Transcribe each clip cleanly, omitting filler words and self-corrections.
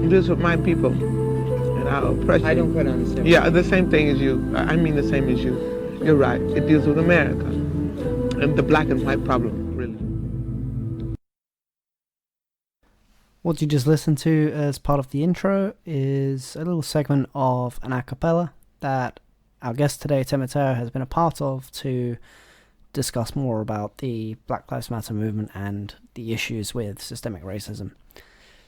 deals with my people and our oppression. I don't quite understand. Yeah, the same thing as you. I mean the same as you. You're right. It deals with America and the black and white problem, really. What you just listened to as part of the intro is a little segment of an a cappella that our guest today, Temitayo, has been a part of to discuss more about the Black Lives Matter movement and the issues with systemic racism.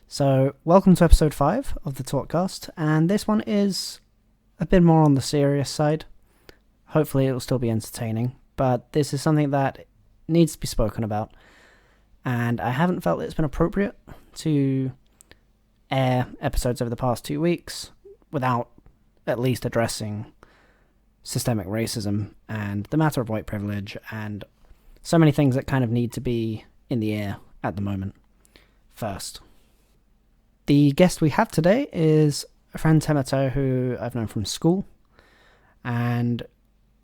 So, welcome to episode 5 of the Tortcast, and this one is a bit more on the serious side. Hopefully it will still be entertaining, but this is something that needs to be spoken about, and I haven't felt it's been appropriate to air episodes over the past 2 weeks without at least addressing systemic racism and the matter of white privilege and so many things that kind of need to be in the air at the moment. First, the guest we have today is a friend, Temitayo, who I've known from school, and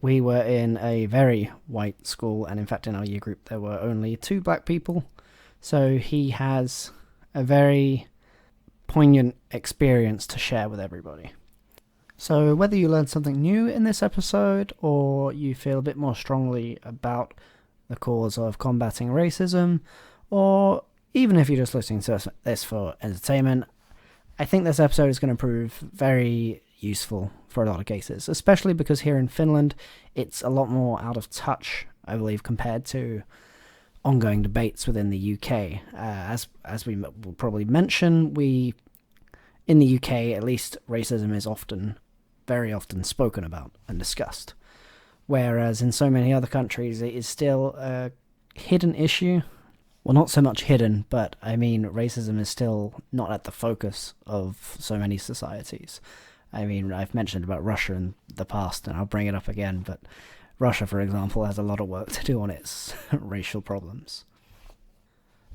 we were in a very white school, and in fact in our year group there were only 2 black people, so he has a very poignant experience to share with everybody. So whether you learned something new in this episode, or you feel a bit more strongly about the cause of combating racism, or even if you're just listening to this for entertainment, I think this episode is going to prove very useful for a lot of cases, especially because here in Finland, it's a lot more out of touch, I believe, compared to ongoing debates within the UK. As we will probably mention, in the UK, at least, racism is very often spoken about and discussed, whereas in so many other countries it is still a hidden issue. Well, not so much hidden, but I mean racism is still not at the focus of so many societies. I mean, I've mentioned about Russia in the past, and I'll bring it up again, but Russia, for example, has a lot of work to do on its racial problems.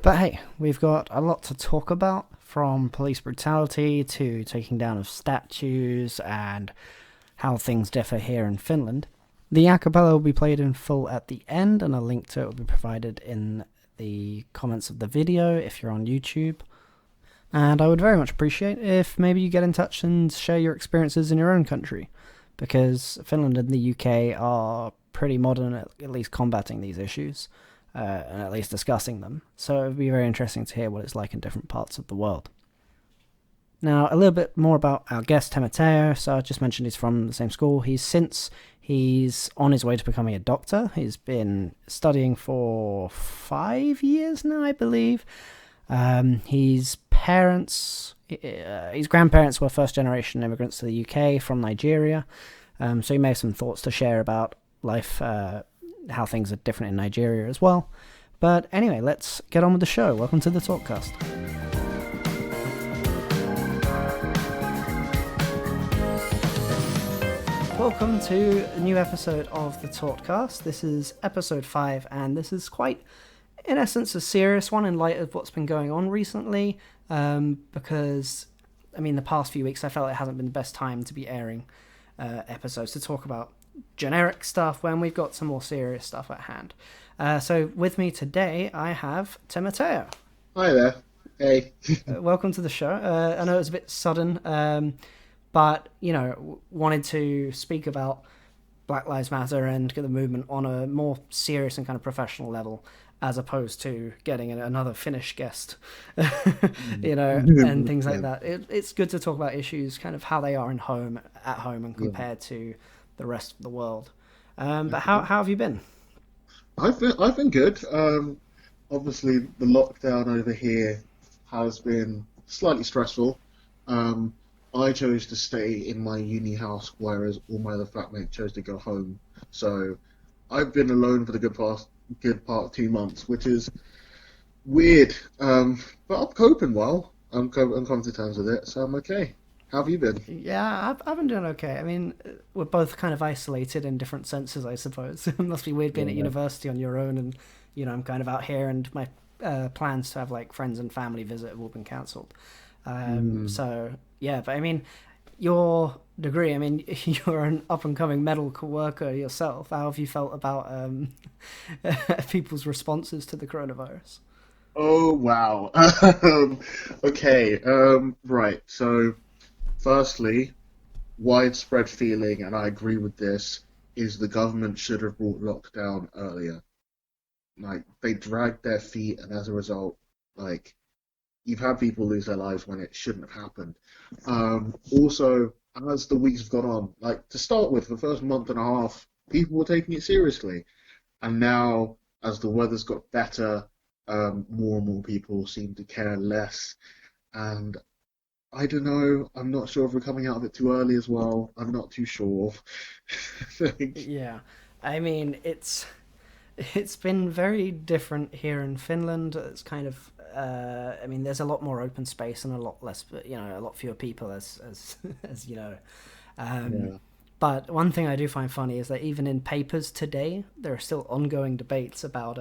But hey, we've got a lot to talk about, from police brutality to taking down of statues and how things differ here in Finland. The a cappella will be played in full at the end, and a link to it will be provided in the comments of the video if you're on YouTube. And I would very much appreciate if maybe you get in touch and share your experiences in your own country, because Finland and the UK are pretty modern at least combating these issues. And at least discussing them. So it would be very interesting to hear what it's like in different parts of the world. Now, a little bit more about our guest, Temitayo. So I just mentioned he's from the same school. He's on his way to becoming a doctor. He's been studying for 5 years now, I believe. His grandparents were first-generation immigrants to the UK from Nigeria. So he may have some thoughts to share about life, how things are different in Nigeria as well. But anyway, let's get on with the show. Welcome to the Tortcast. Welcome to a new episode of the Tortcast. This is episode 5, and this is quite, in essence, a serious one in light of what's been going on recently, because, I mean, the past few weeks I felt it hasn't been the best time to be airing episodes to talk about generic stuff when we've got some more serious stuff at hand. So with me today I have Temitayo. Hi there. Hey. Welcome to the show. I know it was a bit sudden, but wanted to speak about Black Lives Matter and the movement on a more serious and kind of professional level, as opposed to getting another Finnish guest, and things like that. It's good to talk about issues, kind of how they are at home and compared to the rest of the world. But how have you been? I've been good. Obviously, the lockdown over here has been slightly stressful. I chose to stay in my uni house, whereas all my other flatmates chose to go home. So I've been alone for the good part of 2 months, which is weird. But I'm coping well. I'm coming to terms with it, so I'm okay. How have you been? Yeah, I've been doing okay. I mean, we're both kind of isolated in different senses, I suppose. It must be weird being at university on your own, and I'm kind of out here, and my plans to have like friends and family visit have all been cancelled. So yeah, but I mean, your degree, I mean, you're an up and coming medical worker yourself. How have you felt about people's responses to the coronavirus? Oh wow. Okay. Right. So, firstly, widespread feeling, and I agree with this, is the government should have brought lockdown earlier. Like they dragged their feet, and as a result, like you've had people lose their lives when it shouldn't have happened. Also, as the weeks have gone on, like to start with, the first month and a half, people were taking it seriously, and now as the weather's got better, more and more people seem to care less. And I don't know. I'm not sure if we're coming out of it too early as well. I'm not too sure. Like, Yeah, I mean it's been very different here in Finland. It's kind of I mean, there's a lot more open space and a lot less, a lot fewer people as as you know. Um, yeah. but one thing I do find funny is that even in papers today, there are still ongoing debates about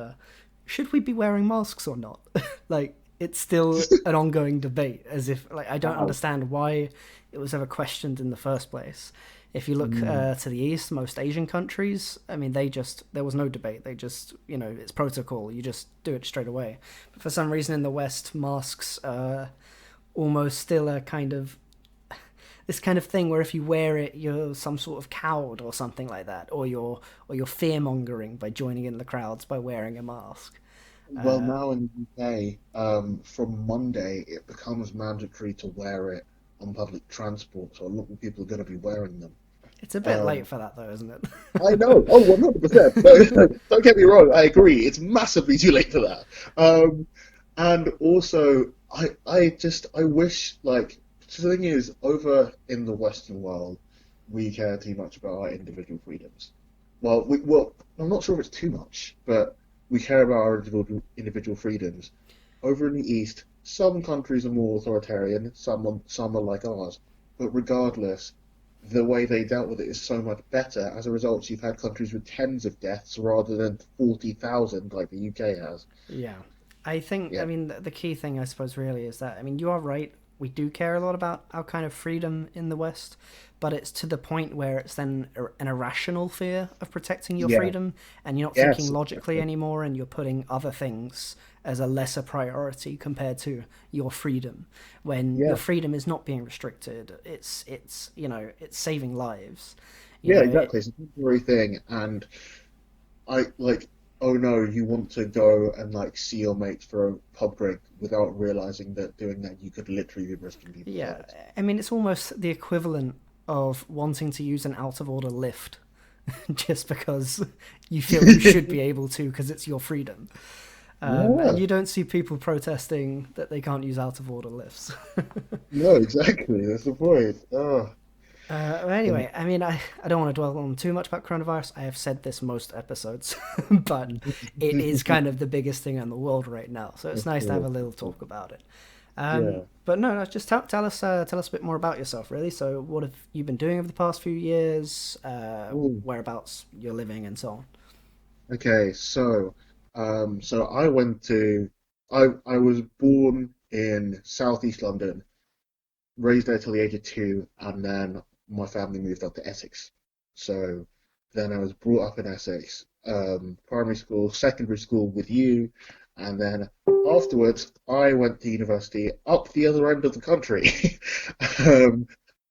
should we be wearing masks or not? Like it's still an ongoing debate, as if like I don't Wow. understand why it was ever questioned in the first place. If you look Mm, to the east, most Asian countries, I mean, there was no debate. They just, it's protocol. You just do it straight away. But for some reason in the West, masks are almost still a kind of this kind of thing where if you wear it, you're some sort of coward or something like that, or you're fear mongering by joining in the crowds by wearing a mask. well, now in the UK, from Monday, it becomes mandatory to wear it on public transport, so a lot of people are going to be wearing them. It's a bit late Um, for that, though, isn't it? I know. Oh, 100%. No, don't get me wrong. I agree. It's massively too late for that. And also, I wish, like, the thing is, over in the Western world, we care too much about our individual freedoms. Well, I'm not sure if it's too much, but we care about our individual freedoms. Over in the East, some countries are more authoritarian, some are like ours. But regardless, the way they dealt with it is so much better. As a result, you've had countries with tens of deaths rather than 40,000 like the UK has. Yeah. I think, I Yeah, mean, the key thing, I suppose, really is that, I mean, you are right. We do care a lot about our kind of freedom in the West, but it's to the point where it's then an irrational fear of protecting your yeah, freedom, and you're not thinking yes, logically exactly. anymore, and you're putting other things as a lesser priority compared to your freedom. When your Yeah, freedom is not being restricted, it's saving lives. You yeah, know, exactly. It's a temporary thing, and I like, oh no, you want to go and like see your mates for a pub drink without realizing that doing that you could literally be risking people's yeah, lives. I mean, it's almost the equivalent of wanting to use an out of order lift just because you feel you should be able to because it's your freedom. And Yeah, you don't see people protesting that they can't use out of order lifts. no, exactly. That's the point. Oh, Anyway, I mean, I don't want to dwell on too much about coronavirus. I have said this most episodes, but it is kind of the biggest thing in the world right now. So it's of nice to have a course. little talk about it. Yeah. But no, no, just tell us a bit more about yourself, really. So, what have you been doing over the past few years? Ooh. Whereabouts you're living, and so on. Okay, so I went to I was born in Southeast London, raised there till the age of 2, and then my family moved up to Essex. So then I was brought up in Essex, primary school, secondary school with you, and then afterwards I went to university up the other end of the country. Um,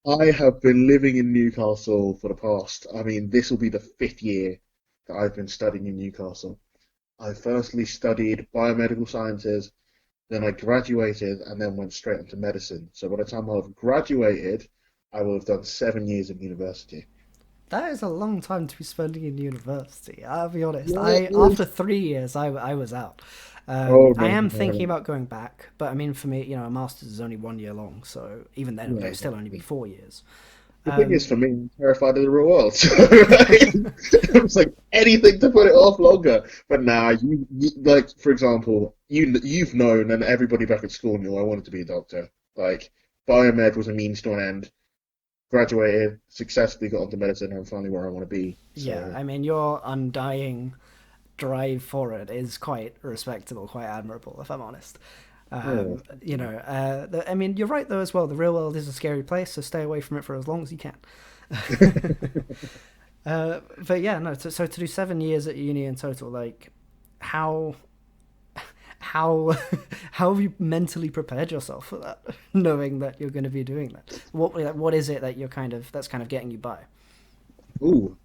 I have been living in Newcastle for the past, I mean, this will be the 5th year that I've been studying in Newcastle. I firstly studied biomedical sciences, then I graduated and then went straight into medicine. So by the time I've graduated, I will have done 7 years of university. That is a long time to be spending in university. I'll be honest. Yeah, I it after is. 3 years, I was out. Oh I no, am no, thinking no. about going back, but I mean, for me, a master's is only 1 year long, so even then, Yeah, it would still only be exactly. 4 years. The thing is, Um, for me, I'm terrified of the real world. So it's like anything to put it off longer. But now, you like, for example, you've known, and everybody back at school knew I wanted to be a doctor. Like, biomed was a means to an end. Graduated, successfully got onto medicine, and I'm finally where I want to be. yeah, So, I mean, your undying drive for it is quite respectable, quite admirable, if I'm honest. oh, I mean, you're right though as well. The real world is a scary place, so stay away from it for as long as you can. But yeah, no. So to do 7 years at uni in total, like, how how how have you mentally prepared yourself for that, knowing that you're going to be doing that? What is it that that's kind of getting you by? Ooh,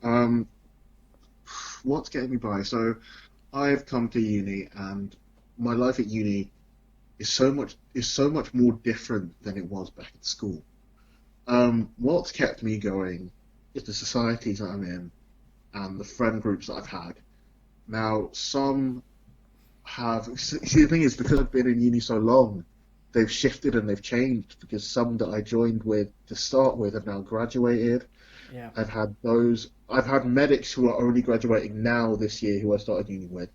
what's getting me by? So I've come to uni, and my life at uni is so much more different than it was back at school. What's kept me going is the societies that I'm in and the friend groups that I've had. Now, some have. See, the thing is, because I've been in uni so long, they've shifted and they've changed. Because some that I joined with to start with have now graduated. Yeah. I've had medics who are only graduating now this year who I started uni with.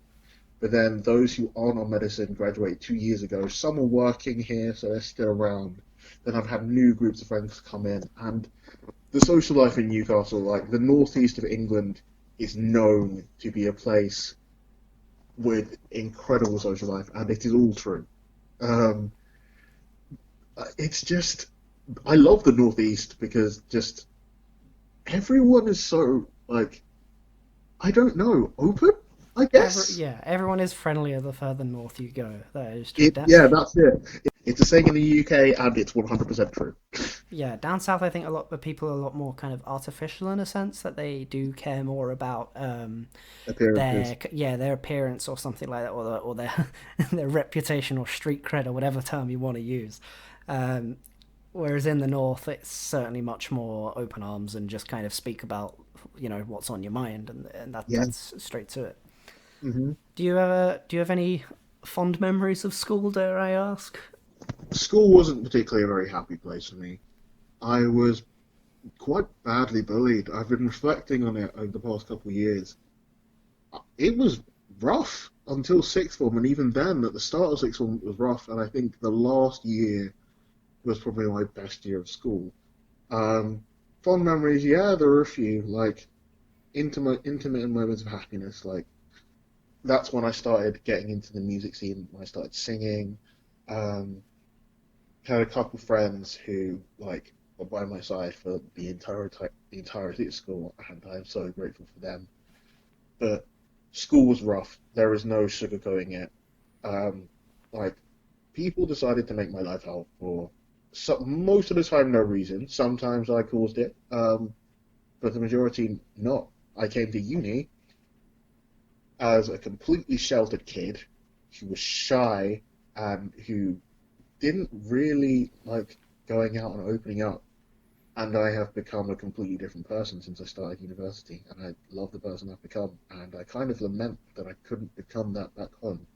But then those who aren't on medicine graduated 2 years ago. Some are working here, so they're still around. Then I've had new groups of friends come in, and the social life in Newcastle, like the northeast of England, is known to be a place with incredible social life, and it is all true. Um, it's just, I love the northeast because just everyone is so like, I don't know, open, I guess. Everyone is friendlier the further north you go. That is true. Yeah, that's it. It's a saying in the UK, and it's 100% true. Yeah, down south, I think a lot of people are a lot more kind of artificial in a sense that they do care more about Appearances. their appearance or something like that, or their their reputation or street cred or whatever term you want to use. Whereas in the north, it's certainly much more open arms and just kind of speak about what's on your mind, and Yeah. that's straight to it. hmm Do you have any fond memories of school, dare I ask? School wasn't particularly a very happy place for me. I was quite badly bullied. I've been reflecting on it over the past couple of years. It was rough until sixth form, and even then, at the start of sixth form, it was rough. And I think the last year was probably my best year of school. Fond memories, yeah, there were a few, like intimate moments of happiness. Like that's when I started getting into the music scene. When I started singing. Um, Had a couple friends who like were by my side for the entirety of school, and I'm so grateful for them. But school was rough. There is no sugarcoating it. Um, like people decided to make my life hell for most of the time no reason. Sometimes I caused it, but the majority not. I came to uni as a completely sheltered kid who was shy and who didn't really like going out and opening up. And I have become a completely different person since I started university. And I love the person I've become. And I kind of lament that I couldn't become that back home.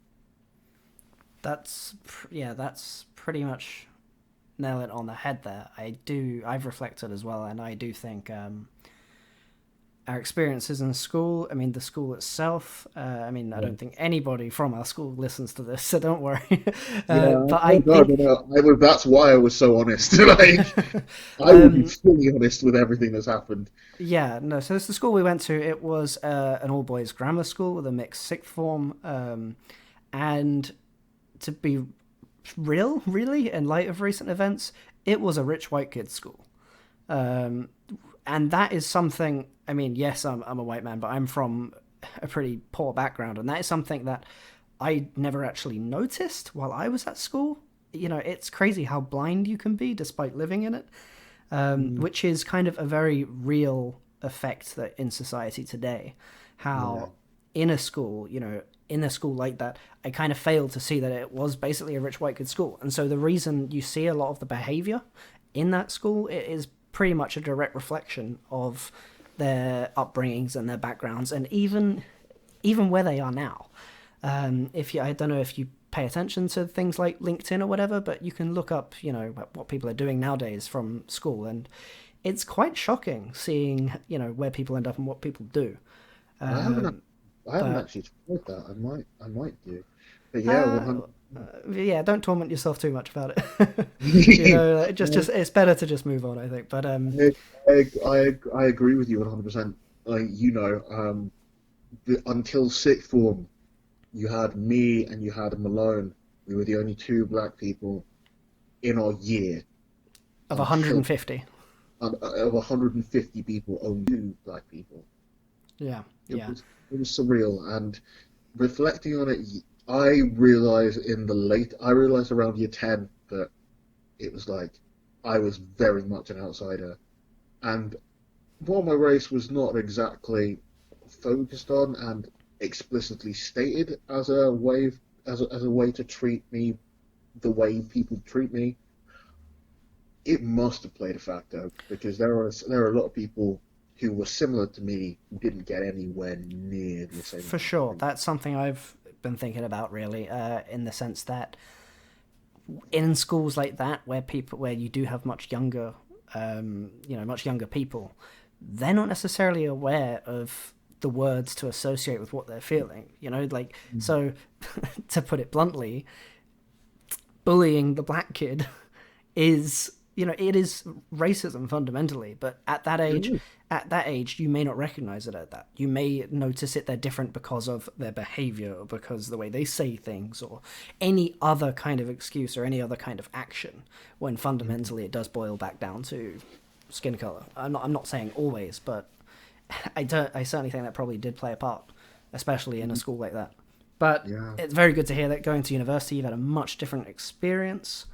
That's pretty much nail it on the head there. I've reflected as well, and I do think our experiences in school, I mean, the school itself, I don't think anybody from our school listens to this, so don't worry. But I think... That's why I was so honest. Like, I would be fully honest with everything that's happened. Yeah, no, so this is the school we went to. It was an all-boys grammar school with a mixed sixth form, and to be really, in light of recent events, it was a rich white kids school. And that is something, I mean, yes, I'm a white man, but I'm from a pretty poor background, and that is something that I never actually noticed while I was at school. It's crazy how blind you can be despite living in it, which is kind of a very real effect that in society today, how in a school like that, I kind of failed to see that it was basically a rich white kid school. And so the reason you see a lot of the behavior in that school, it is pretty much a direct reflection of their upbringings and their backgrounds, and even where they are now. I don't know if you pay attention to things like LinkedIn or whatever, but you can look up, what people are doing nowadays from school, and it's quite shocking seeing, where people end up and what people do. I haven't actually tried that. I might do. But yeah, 100. Don't torment yourself too much about it. Just it's better to just move on, I think. But I agree with you 100%. Like until sixth form, you had me and you had Malone. We were the only two black people in our year. Of 150. Of 150 people, only two black people. Yeah, It was surreal, and reflecting on it, I realized around year 10 that it was like I was very much an outsider. And while my race was not exactly focused on and explicitly stated as a way as a way to treat me the way people treat me, it must have played a factor because there are a lot of people who were similar to me who didn't get anywhere near the same For amount of sure. treatment. That's something I've been thinking about, really, in the sense that in schools like that, where you do have much younger, much younger people, they're not necessarily aware of the words to associate with what they're feeling. So to put it bluntly, bullying the black kid is, it is racism fundamentally. But at that age, you may not recognize it at that. You may notice it, they're different because of their behavior or because of the way they say things or any other kind of excuse or any other kind of action, when fundamentally it does boil back down to skin color. I'm not saying always, but I certainly think that probably did play a part, especially in a school like that. But Yeah. it's very good to hear that going to university, you've had a much different experience.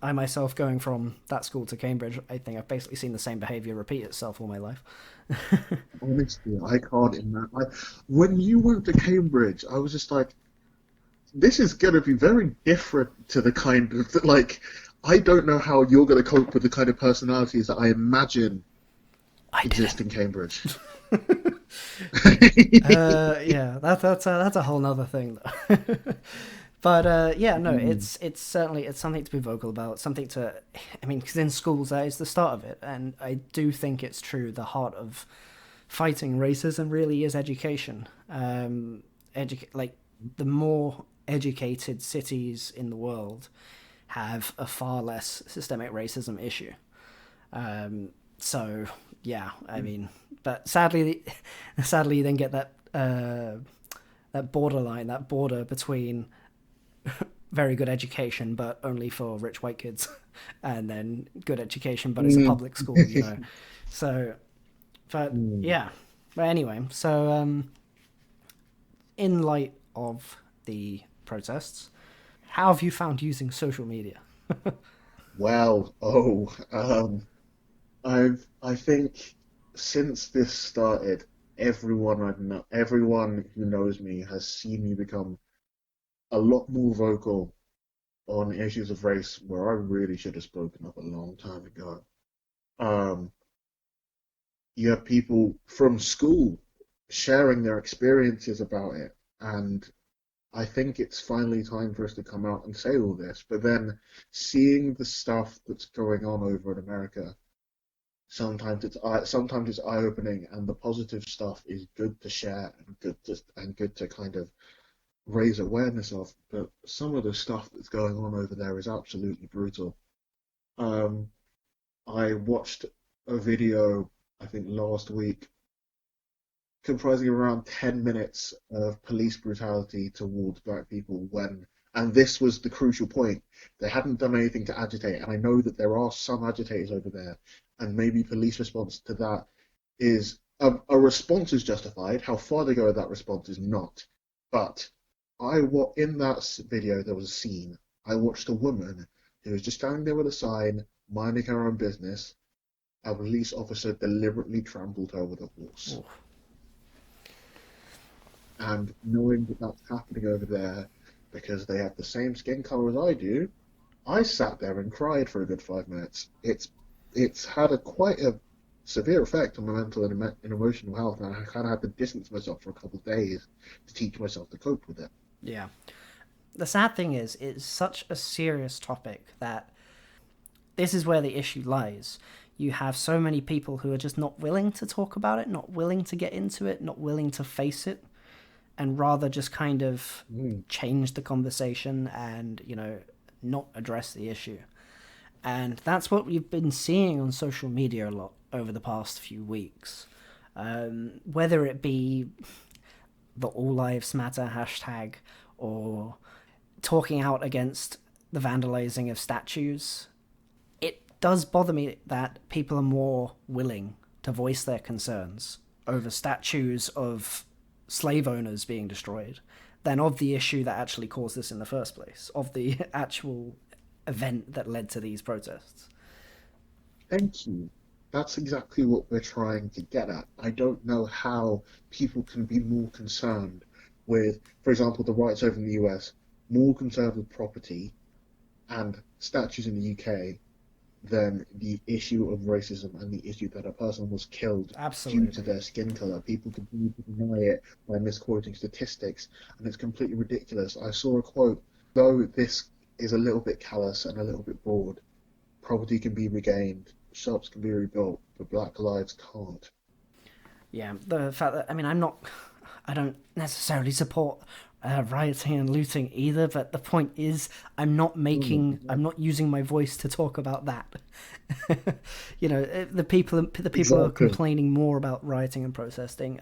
I myself, going from that school to Cambridge, I think I've basically seen the same behaviour repeat itself all my life. Honestly, I can't imagine. When you went to Cambridge, I was just like, this is going to be very different to the kind of, like, I don't know how you're going to cope with the kind of personalities that I imagine I exist didn't. in Cambridge. Yeah, that's a whole nother thing, though. But yeah, no, Mm. it's certainly it's something to be vocal about, something to, I mean, because in schools that is the start of it, and I do think it's true. The heart of fighting racism really is education. Like the more educated cities in the world have a far less systemic racism issue. So yeah, I mean, but sadly, you then get that borderline, that border between very good education, but only for rich white kids, and then good education, but it's a Mm. public school. So, but Mm. yeah. But anyway, so in light of the protests, how have you found using social media? Well, I think since this started, everyone who knows me has seen me become a lot more vocal on issues of race where I really should have spoken up a long time ago. Um, you have people from school sharing their experiences about it, and I think it's finally time for us to come out and say all this. But then seeing the stuff that's going on over in America, sometimes it's eye-opening, and the positive stuff is good to share and good to kind of raise awareness of. But some of the stuff that's going on over there is absolutely brutal. Um, I watched a video, I think last week, comprising around 10 minutes of police brutality towards black people and this was the crucial point, they hadn't done anything to agitate. And I know that there are some agitators over there, and maybe police response to that is a response is justified. How far they go with that response is not. But in that video, there was a scene. I watched a woman who was just standing there with a sign, minding her own business. A police officer deliberately trampled her with a horse. Oh, And knowing that that's happening over there because they have the same skin color as I do, I sat there and cried for a good 5 minutes. It's had quite a severe effect on my mental and emotional health, and I kind of had to distance myself for a couple of days to teach myself to cope with it. yeah. The sad thing is, it's such a serious topic that this is where the issue lies. You have so many people who are just not willing to talk about it, not willing to get into it, not willing to face it, and rather just kind of Mm. change the conversation and, not address the issue. And that's what we've been seeing on social media a lot over the past few weeks. Whether it be the All Lives Matter hashtag or talking out against the vandalizing of statues, it does bother me that people are more willing to voice their concerns over statues of slave owners being destroyed than of the issue that actually caused this in the first place, of the actual event that led to these protests. Thank you. That's exactly what we're trying to get at. I don't know how people can be more concerned with, for example, the rights over in the US, more concerned with property and statues in the UK than the issue of racism and the issue that a person was killed Absolutely. due to their skin color. People continue to deny it by misquoting statistics, and it's completely ridiculous. I saw a quote, though this is a little bit callous and a little bit broad, property can be regained, shops can be rebuilt, but black lives can't. Yeah, the fact that, I don't necessarily support rioting and looting either, but the point is, I'm not using my voice to talk about that. The people Exactly. are complaining more about rioting and protesting.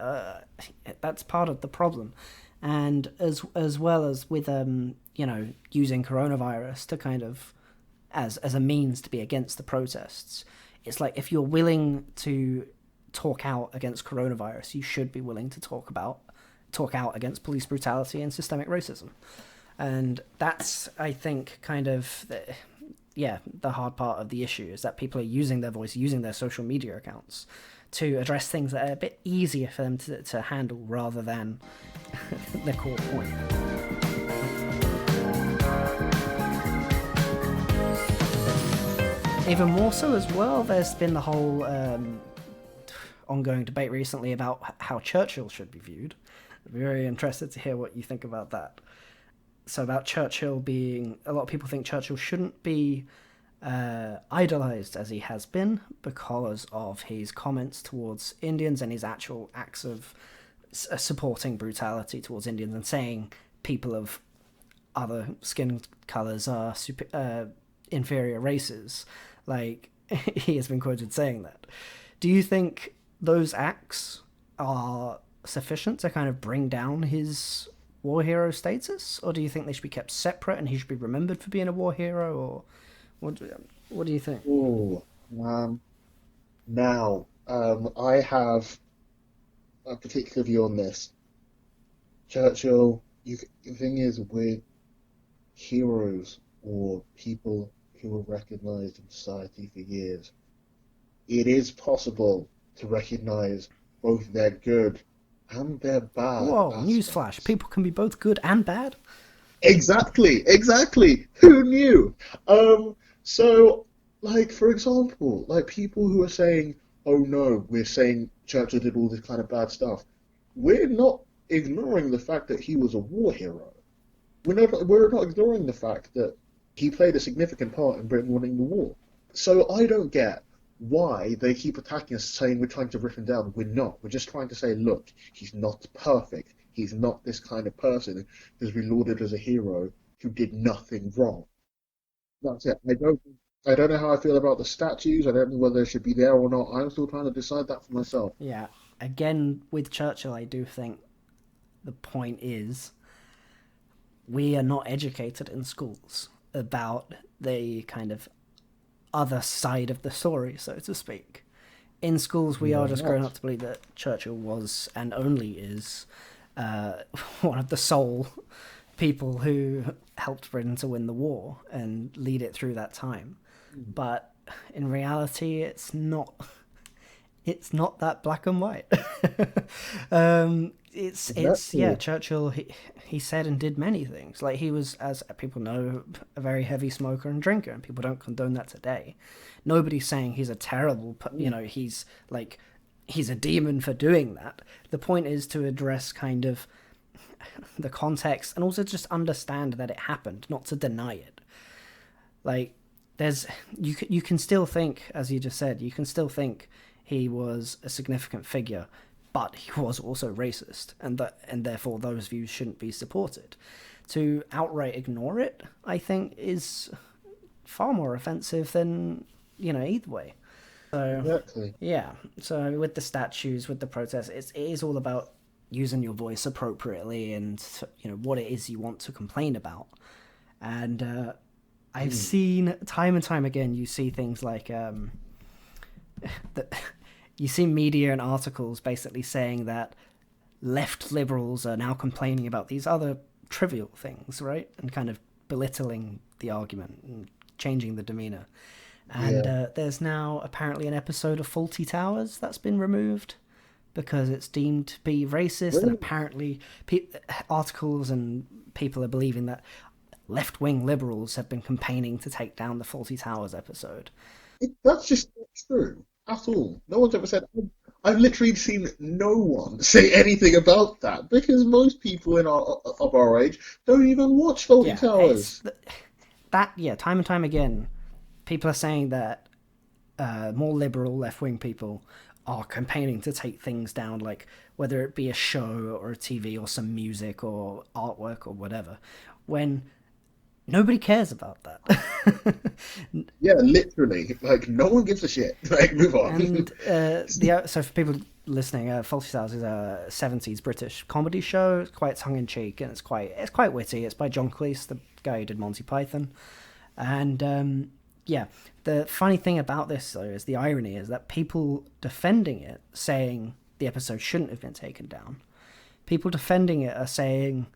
That's part of the problem, and as well as with using coronavirus to kind of as a means to be against the protests. It's like, if you're willing to talk out against coronavirus, you should be willing to talk out against police brutality and systemic racism. And that's, I think, kind of the hard part of the issue, is that people are using their voice, using their social media accounts to address things that are a bit easier for them to handle rather than the core point. Even more so as well, there's been the whole ongoing debate recently about how Churchill should be viewed. I'd be very interested to hear what you think about that. So about Churchill being... A lot of people think Churchill shouldn't be idolized as he has been because of his comments towards Indians and his actual acts of supporting brutality towards Indians and saying people of other skin colors are inferior races. Like, he has been quoted saying that. Do you think those acts are sufficient to kind of bring down his war hero status, or do you think they should be kept separate and he should be remembered for being a war hero, or what do you think? Oh, now, I have a particular view on this. Churchill, the thing is, with heroes or people who were recognized in society for years, it is possible to recognize both their good and their bad Whoa, aspects. newsflash. People can be both good and bad? Exactly. Who knew? So, like, for example, like, people who are saying, oh no, we're saying Churchill did all this kind of bad stuff. We're not ignoring the fact that he was a war hero. We're not ignoring the fact that he played a significant part in Britain winning the war. So I don't get why they keep attacking us, saying we're trying to rip him down. We're not. We're just trying to say, look, he's not perfect. He's not this kind of person who's been lauded as a hero who did nothing wrong. That's it. I don't know how I feel about the statues. I don't know whether they should be there or not. I'm still trying to decide that for myself. Yeah. Again, with Churchill, I do think the point is we are not educated in schools about the kind of other side of the story, so to speak. In schools, we are just grown up to believe that Churchill was and only is one of the sole people who helped Britain to win the war and lead it through that time. But in reality, it's not that black and white. Churchill, he said and did many things. Like, he was, as people know, a very heavy smoker and drinker, and people don't condone that today. Nobody's saying he's a terrible, he's a demon for doing that. The point is to address kind of the context and also just understand that it happened, not to deny it. Like, you can still think, as you just said, you can still think he was a significant figure, but he was also racist, and therefore those views shouldn't be supported. To outright ignore it, I think, is far more offensive than, either way. So, Exactly. yeah. So with the statues, with the protests, it is all about using your voice appropriately and, what it is you want to complain about. And I've seen time and time again, you see things like you see media and articles basically saying that left liberals are now complaining about these other trivial things, right? And kind of belittling the argument and changing the demeanor. And there's now apparently an episode of Faulty Towers that's been removed because it's deemed to be racist. Really? And apparently articles and people are believing that left-wing liberals have been campaigning to take down the Faulty Towers episode. That's just not true at all. No one's ever said. I've literally seen no one say anything about that because most people of our age don't even watch Faulty Towers. Time and time again, people are saying that more liberal left-wing people are campaigning to take things down, like whether it be a show or a TV or some music or artwork or whatever, when nobody cares about that. Yeah, literally. Like, no one gives a shit. Like, move on. And so for people listening, Faulty Towers is a 70s British comedy show. It's quite tongue-in-cheek and it's quite witty. It's by John Cleese, the guy who did Monty Python. And the funny thing about this, though, is the irony is that people defending it, saying the episode shouldn't have been taken down, people defending it are saying,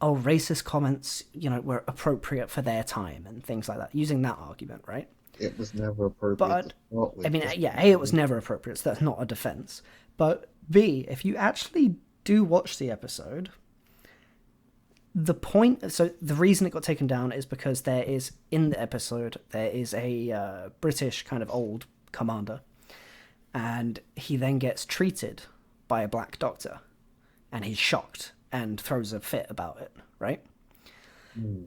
oh, racist comments, were appropriate for their time and things like that, using that argument, right? It was never appropriate. But, to start with. I mean, A, it was never appropriate, so that's not a defense. But B, if you actually do watch the episode, so the reason it got taken down is because in the episode, there is a British kind of old commander, and he then gets treated by a black doctor, and he's shocked and throws a fit about it, right? Mm.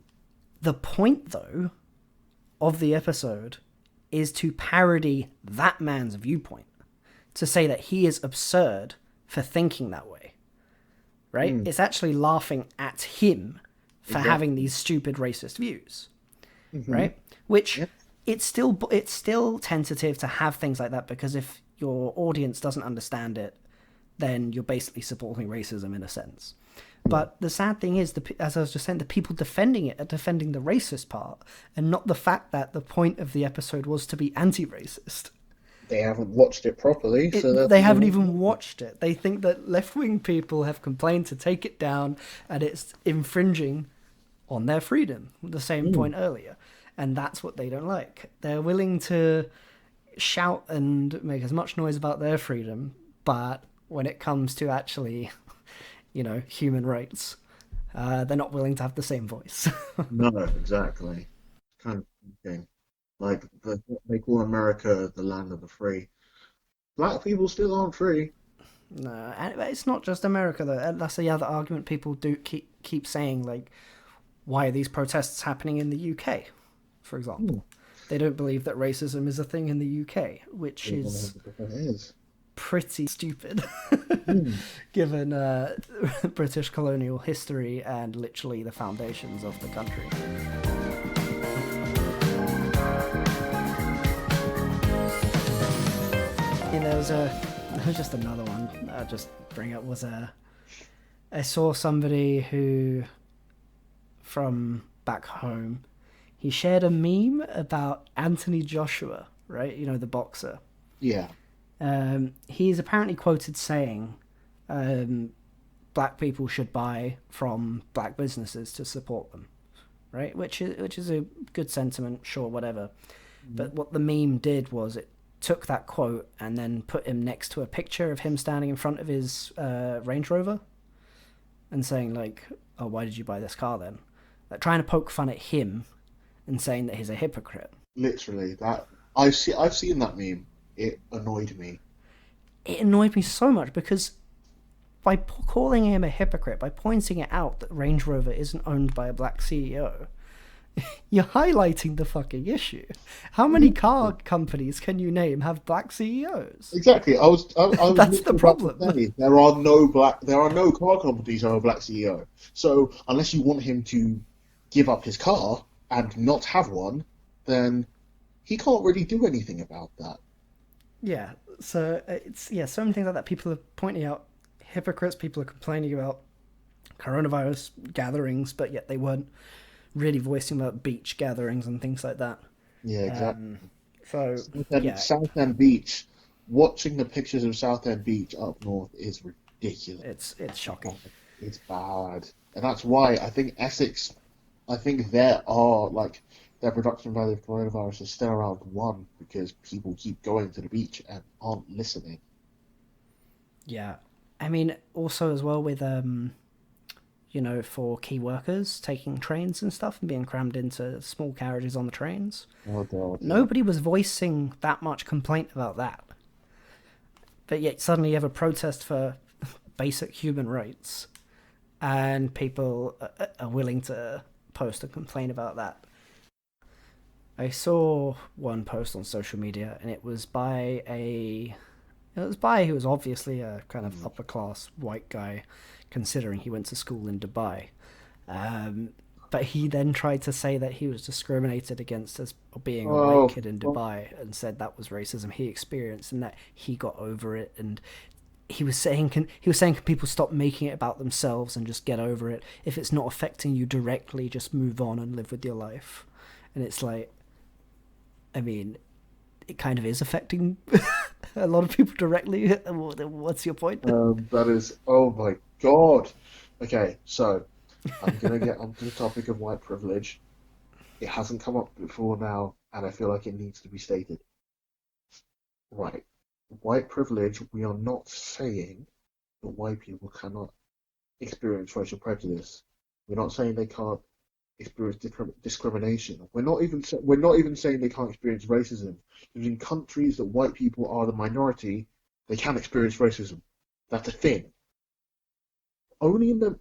The point, though, of the episode is to parody that man's viewpoint, to say that he is absurd for thinking that way, right? Mm. It's actually laughing at him for having these stupid racist views, right? Which it's still tentative to have things like that, because if your audience doesn't understand it, then you're basically supporting racism in a sense. But the sad thing is, as I was just saying, the people defending it are defending the racist part and not the fact that the point of the episode was to be anti-racist. They haven't watched it properly. They haven't even watched it. They think that left-wing people have complained to take it down and it's infringing on their freedom, the same point earlier. And that's what they don't like. They're willing to shout and make as much noise about their freedom, but when it comes to actually, human rights, they're not willing to have the same voice. No, exactly. Kind of thing. Like, they call America the land of the free. Black people still aren't free. No, and it's not just America, though. That's the other argument people do keep saying, like, why are these protests happening in the UK, for example? They don't believe that racism is a thing in the UK, which is pretty stupid, given British colonial history and literally the foundations of the country. There was just another one I'll just bring up. I saw somebody who, from back home, he shared a meme about Anthony Joshua, right? The boxer. Yeah. He's apparently quoted saying, black people should buy from black businesses to support them, right? Which is a good sentiment, sure, whatever. But what the meme did was it took that quote and then put him next to a picture of him standing in front of his Range Rover and saying, like, oh, why did you buy this car then? Like, trying to poke fun at him and saying that he's a hypocrite. Literally, that I've seen that meme. It annoyed me. It annoyed me so much because by calling him a hypocrite, by pointing it out that Range Rover isn't owned by a black CEO, you're highlighting the fucking issue. How many car companies can you name have black CEOs? Exactly. I was That's the problem. There are no car companies that have a black CEO. So unless you want him to give up his car and not have one, then he can't really do anything about that. Yeah. So so many things like that. People are pointing out hypocrites. People are complaining about coronavirus gatherings, but yet they weren't really voicing about beach gatherings and things like that. Yeah, exactly. So Southend Beach, watching the pictures of Southend Beach up north is ridiculous. It's shocking. It's bad, and that's why I think Essex. I think there are like their production value of coronavirus is still around one because people keep going to the beach and aren't listening. Yeah, I mean, also as well with for key workers taking trains and stuff and being crammed into small carriages on the trains. Oh God, yeah. Nobody was voicing that much complaint about that. But yet suddenly you have a protest for basic human rights and people are willing to post and complain about that. I saw one post on social media and it was by who was obviously a kind of upper class white guy considering he went to school in Dubai. But he then tried to say that he was discriminated against as being a white kid in Dubai and said that was racism he experienced and that he got over it. And he was saying, can people stop making it about themselves and just get over it? If it's not affecting you directly, just move on and live with your life. And it's like, I mean, it kind of is affecting a lot of people directly. What's your point? That is, oh my God. Okay, so I'm gonna get onto the topic of white privilege. It hasn't come up before now, and I feel like it needs to be stated. Right. White privilege, we are not saying that white people cannot experience racial prejudice. We're not saying they can't experience discrimination. We're not even saying they can't experience racism. In countries that white people are the minority, they can experience racism. That's a thing. Only in the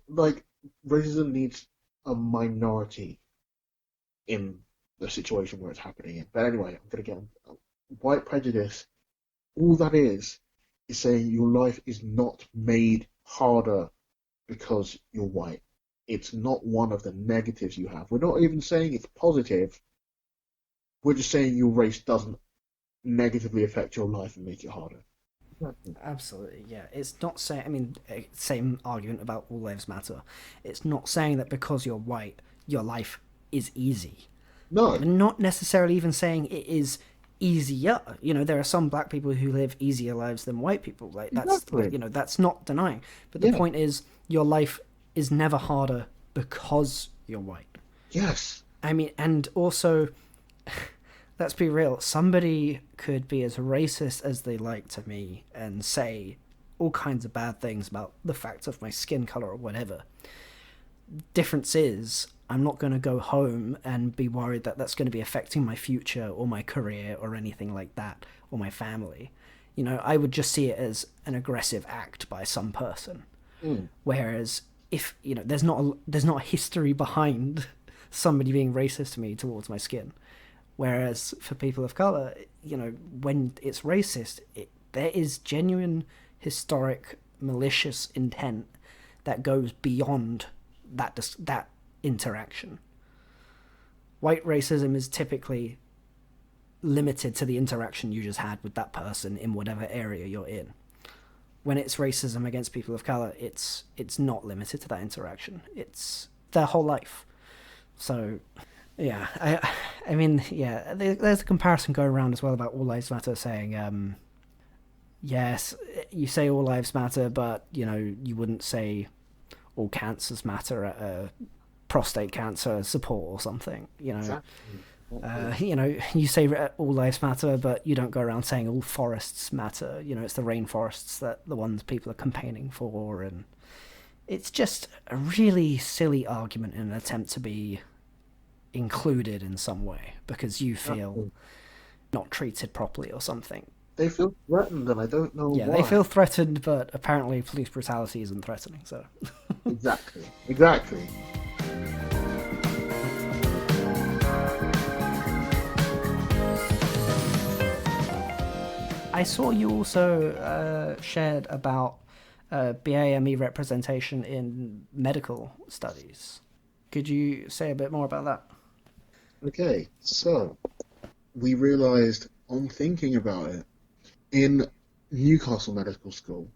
racism needs a minority in the situation where it's happening. But anyway, I'm gonna get on. White prejudice. All that is saying your life is not made harder because you're white. It's not one of the negatives you have. We're not even saying it's positive. We're just saying your race doesn't negatively affect your life and make it harder. Absolutely, yeah. It's not saying, I mean, same argument about All Lives Matter. It's not saying that because you're white, your life is easy. No. And not necessarily even saying it is easier. There are some black people who live easier lives than white people. Like that's Exactly. That's not denying. But the point is, your life is never harder because you're white. Yes. I mean, and also, let's be real, somebody could be as racist as they like to me and say all kinds of bad things about the fact of my skin color or whatever. Difference is, I'm not going to go home and be worried that that's going to be affecting my future or my career or anything like that, or my family. I would just see it as an aggressive act by some person. Whereas if, there's not a history behind somebody being racist to me towards my skin. Whereas for people of color, when it's racist, there is genuine, historic, malicious intent that goes beyond that interaction. White racism is typically limited to the interaction you just had with that person in whatever area you're in. When it's racism against people of color, it's not limited to that interaction. It's their whole life. So, yeah, I mean, yeah, there's a comparison going around as well about All Lives Matter saying, yes, you say all lives matter, but, you wouldn't say all cancers matter at a prostate cancer support or something, Exactly. You say all lives matter, but you don't go around saying all forests matter. It's the rainforests that the ones people are campaigning for, and it's just a really silly argument in an attempt to be included in some way because you feel not treated properly or something. They feel threatened, and I don't know why. Yeah, they feel threatened, but apparently police brutality isn't threatening, so... Exactly. I saw you also shared about BAME representation in medical studies. Could you say a bit more about that? Okay, so we realised on thinking about it, in Newcastle Medical School,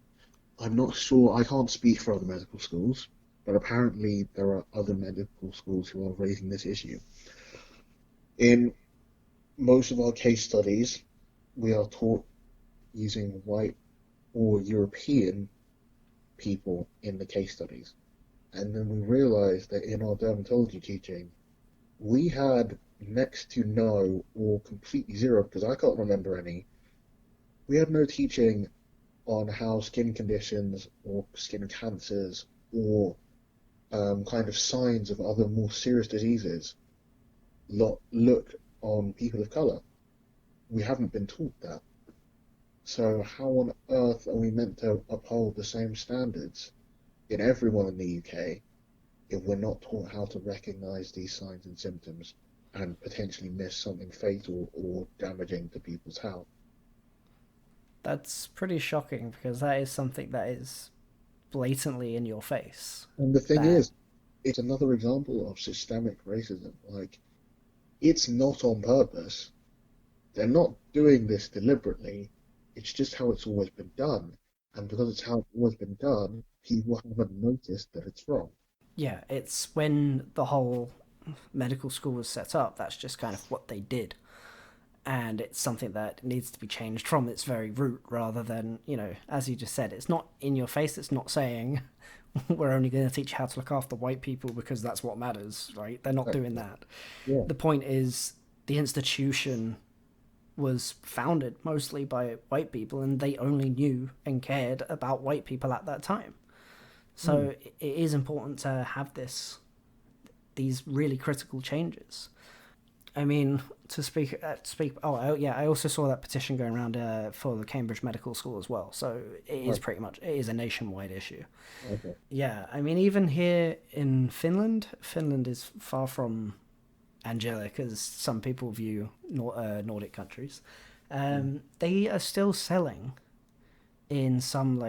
I'm not sure, I can't speak for other medical schools, but apparently there are other medical schools who are raising this issue. In most of our case studies, we are taught using white or European people in the case studies. And then we realized that in our dermatology teaching, we had next to no or completely zero, because I can't remember any, we had no teaching on how skin conditions or skin cancers or kind of signs of other more serious diseases look on people of color. We haven't been taught that. So how on earth are we meant to uphold the same standards in everyone in the UK if we're not taught how to recognize these signs and symptoms and potentially miss something fatal or damaging to people's health? That's pretty shocking because that is something that is blatantly in your face. And the thing That, is, it's another example of systemic racism. Like, it's not on purpose. They're not doing this deliberately. It's just how it's always been done. And because it's how it's always been done, people haven't noticed that it's wrong. yeah, it's when the whole medical school was set up, that's just kind of what they did. And it's something that needs to be changed from its very root rather than, as you just said, it's not in your face. It's not saying we're only going to teach you how to look after white people because that's what matters, right? They're not doing that. Yeah. The point is the institution was founded mostly by white people and they only knew and cared about white people at that time. So it is important to have these really critical changes. I mean, to speak. I also saw that petition going around for the Cambridge Medical School as well. So it is it is a nationwide issue. Okay. Yeah, I mean, even here in Finland is far from angelic as some people view Nordic countries. They are still selling in some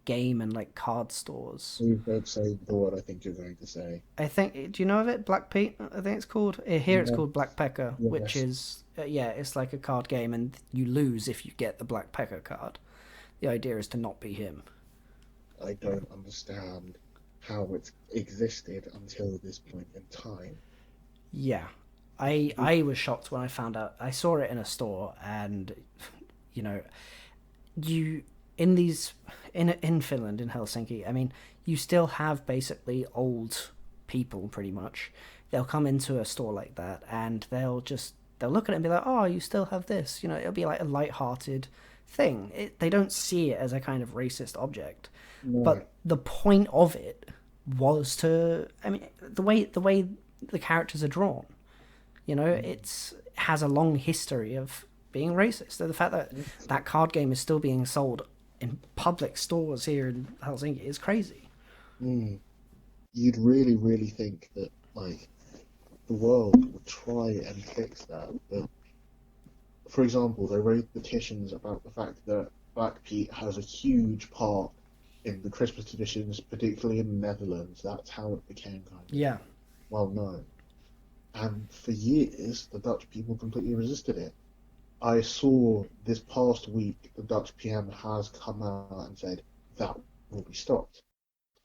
game and card stores. You don't say the word I think you're going to say. I think, do you know of it? Black Pete, I think it's called. Here it's called Black Pecker, Yes. which is, it's like a card game and you lose if you get the Black Pecker card. The idea is to not be him. I don't understand how it's existed until this point in time. Yeah. I was shocked when I found out. I saw it in a store and, in Finland, in Helsinki, I mean, you still have basically old people, pretty much. They'll come into a store like that, and they'll look at it and be like, "Oh, you still have this." It'll be like a light-hearted thing. They don't see it as a kind of racist object, but the point of it was to. I mean, the way the characters are drawn, it has a long history of being racist. So the fact that that card game is still being sold in public stores here in Helsinki is crazy. You'd really, really think that the world would try and fix that. But for example, they wrote petitions about the fact that Black Pete has a huge part in the Christmas traditions, particularly in the Netherlands. That's how it became kind of well known. And for years, the Dutch people completely resisted it. I saw this past week the Dutch PM has come out and said that will be stopped.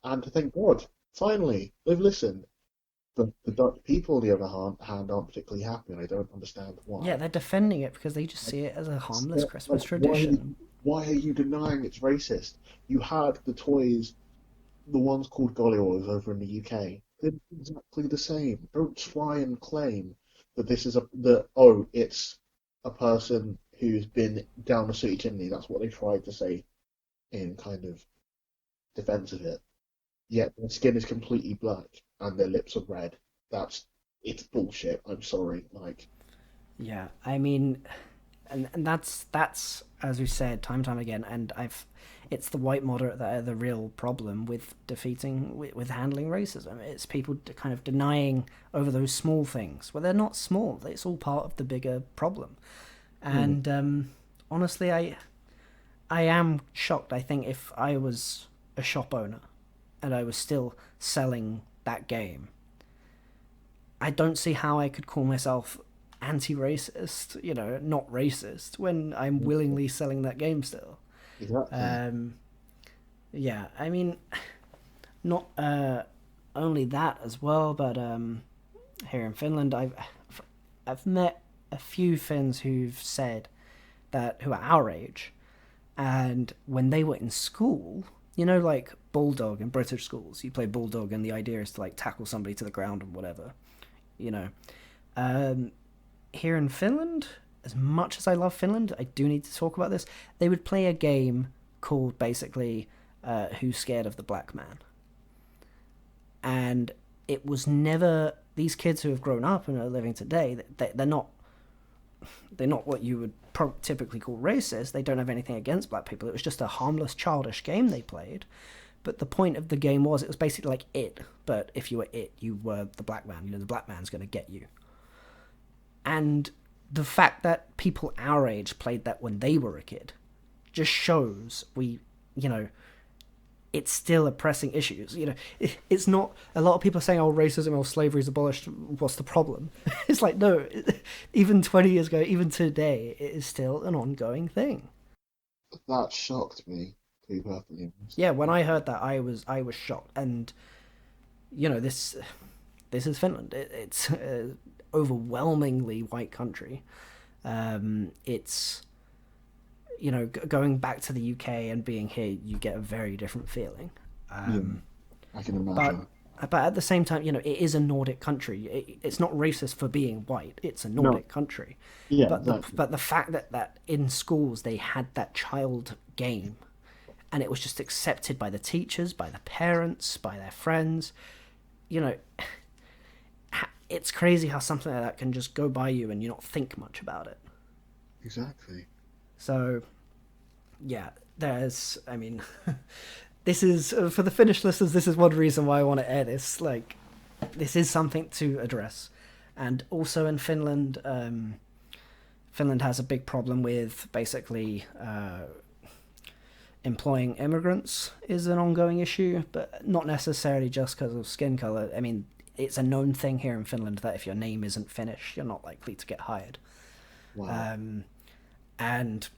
And thank God, finally, they've listened. But the Dutch people, on the other hand, aren't particularly happy, and I don't understand why. Yeah, they're defending it because they just see it as a harmless Christmas tradition. Why are you denying it's racist? You had the toys, the ones called Gollyors over in the UK. They're exactly the same. Don't try and claim that this is it's a person who's been down a sooty chimney. That's what they tried to say in kind of defense of it. Yet their skin is completely black and their lips are red. It's bullshit. I'm sorry. Yeah, I mean, and that's as we said time and time again, and it's the white moderate that are the real problem with defeating with handling racism. It's people kind of denying over those small things. Well, they're not small. It's all part of the bigger problem. And honestly, I am shocked. I think if I was a shop owner and I was still selling that game, I don't see how I could call myself anti-racist, not racist, when I'm willingly selling that game still. Exactly. Yeah, I mean, not only that as well, but here in Finland, I've met a few Finns who've said who are our age, and when they were in school, like Bulldog in British schools. You play Bulldog, and the idea is to like tackle somebody to the ground and whatever. You know, here in Finland, as much as I love Finland, I do need to talk about this. They would play a game called basically Who's Scared of the Black Man? And it was never, these kids who have grown up and are living today, they're not what you would typically call racist. They don't have anything against black people. It was just a harmless, childish game they played. But the point of the game was, it was basically like It, but if you were It, you were the black man. You know, the black man's going to get you. And the fact that people our age played that when they were a kid just shows it's still a pressing issue. You know, it's not, a lot of people are saying, oh, racism or slavery is abolished, what's the problem? It's like, no, even 20 years ago, even today, it is still an ongoing thing. That shocked me, to be perfectly honest. Yeah, when I heard that, I was shocked. And, this is Finland. It's an overwhelmingly white country. It's... going back to the UK and being here, you get a very different feeling. I can imagine. But at the same time, it is a Nordic country. It's not racist for being white. It's a Nordic country. Yeah, but the fact that in schools they had that child game, and it was just accepted by the teachers, by the parents, by their friends, it's crazy how something like that can just go by you and you not think much about it. Exactly. So, yeah, this is, for the Finnish listeners, this is one reason why I want to air this. Like, this is something to address. And also in Finland, Finland has a big problem with basically employing immigrants is an ongoing issue, but not necessarily just because of skin color. I mean, it's a known thing here in Finland that if your name isn't Finnish, you're not likely to get hired. Wow. And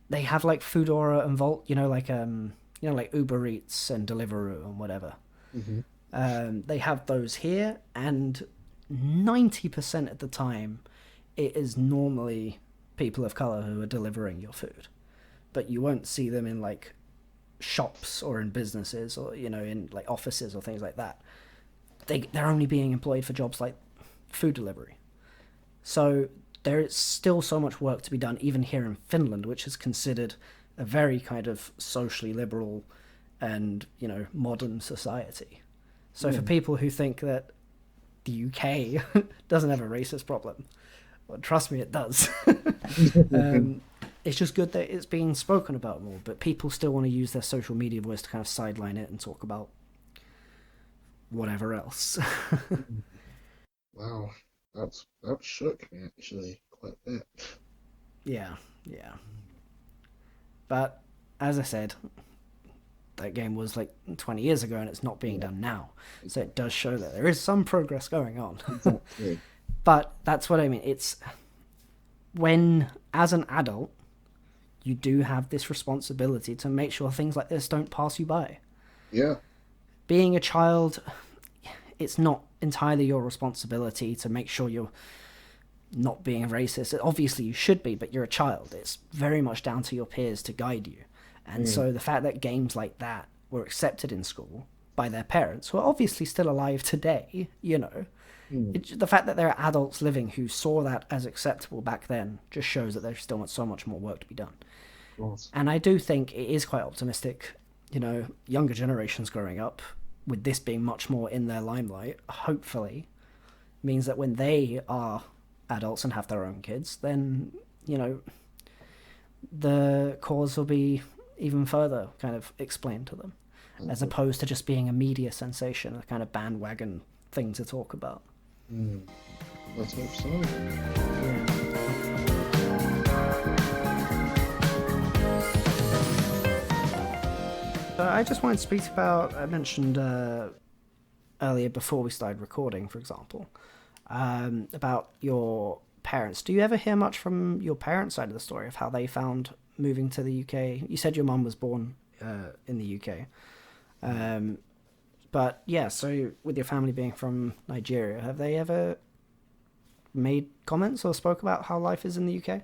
they have like Foodora and Volt, like Uber Eats and Deliveroo and whatever. Mm-hmm. They have those here, and 90% of the time, it is normally people of color who are delivering your food, but you won't see them in like shops or in businesses or in like offices or things like that. They're only being employed for jobs like food delivery. So there is still so much work to be done, even here in Finland, which is considered a very kind of socially liberal and, modern society. So for people who think that the UK doesn't have a racist problem, well, trust me, it does. It's just good that it's being spoken about more, but people still want to use their social media voice to kind of sideline it and talk about whatever else. Wow. That shook me actually quite a bit. Yeah. But as I said, that game was like 20 years ago and it's not being done now. So it does show that there is some progress going on. Exactly. But that's what I mean. It's when, as an adult, you do have this responsibility to make sure things like this don't pass you by. Yeah. Being a child, it's not entirely your responsibility to make sure you're not being a racist. Obviously you should be, but you're a child. It's very much down to your peers to guide you. And so the fact that games like that were accepted in school by their parents, who are obviously still alive today, the fact that there are adults living who saw that as acceptable back then just shows that there's still so much more work to be done. Yes. And I do think it is quite optimistic, younger generations growing up, with this being much more in their limelight, hopefully means that when they are adults and have their own kids, then, the cause will be even further kind of explained to them, as opposed to just being a media sensation, a kind of bandwagon thing to talk about. Let's hope so. Yeah. I just wanted to speak about, I mentioned earlier before we started recording, for example, about your parents. Do you ever hear much from your parents' side of the story of how they found moving to the UK? You said your mum was born in the UK. But yeah, so with your family being from Nigeria, have they ever made comments or spoke about how life is in the UK?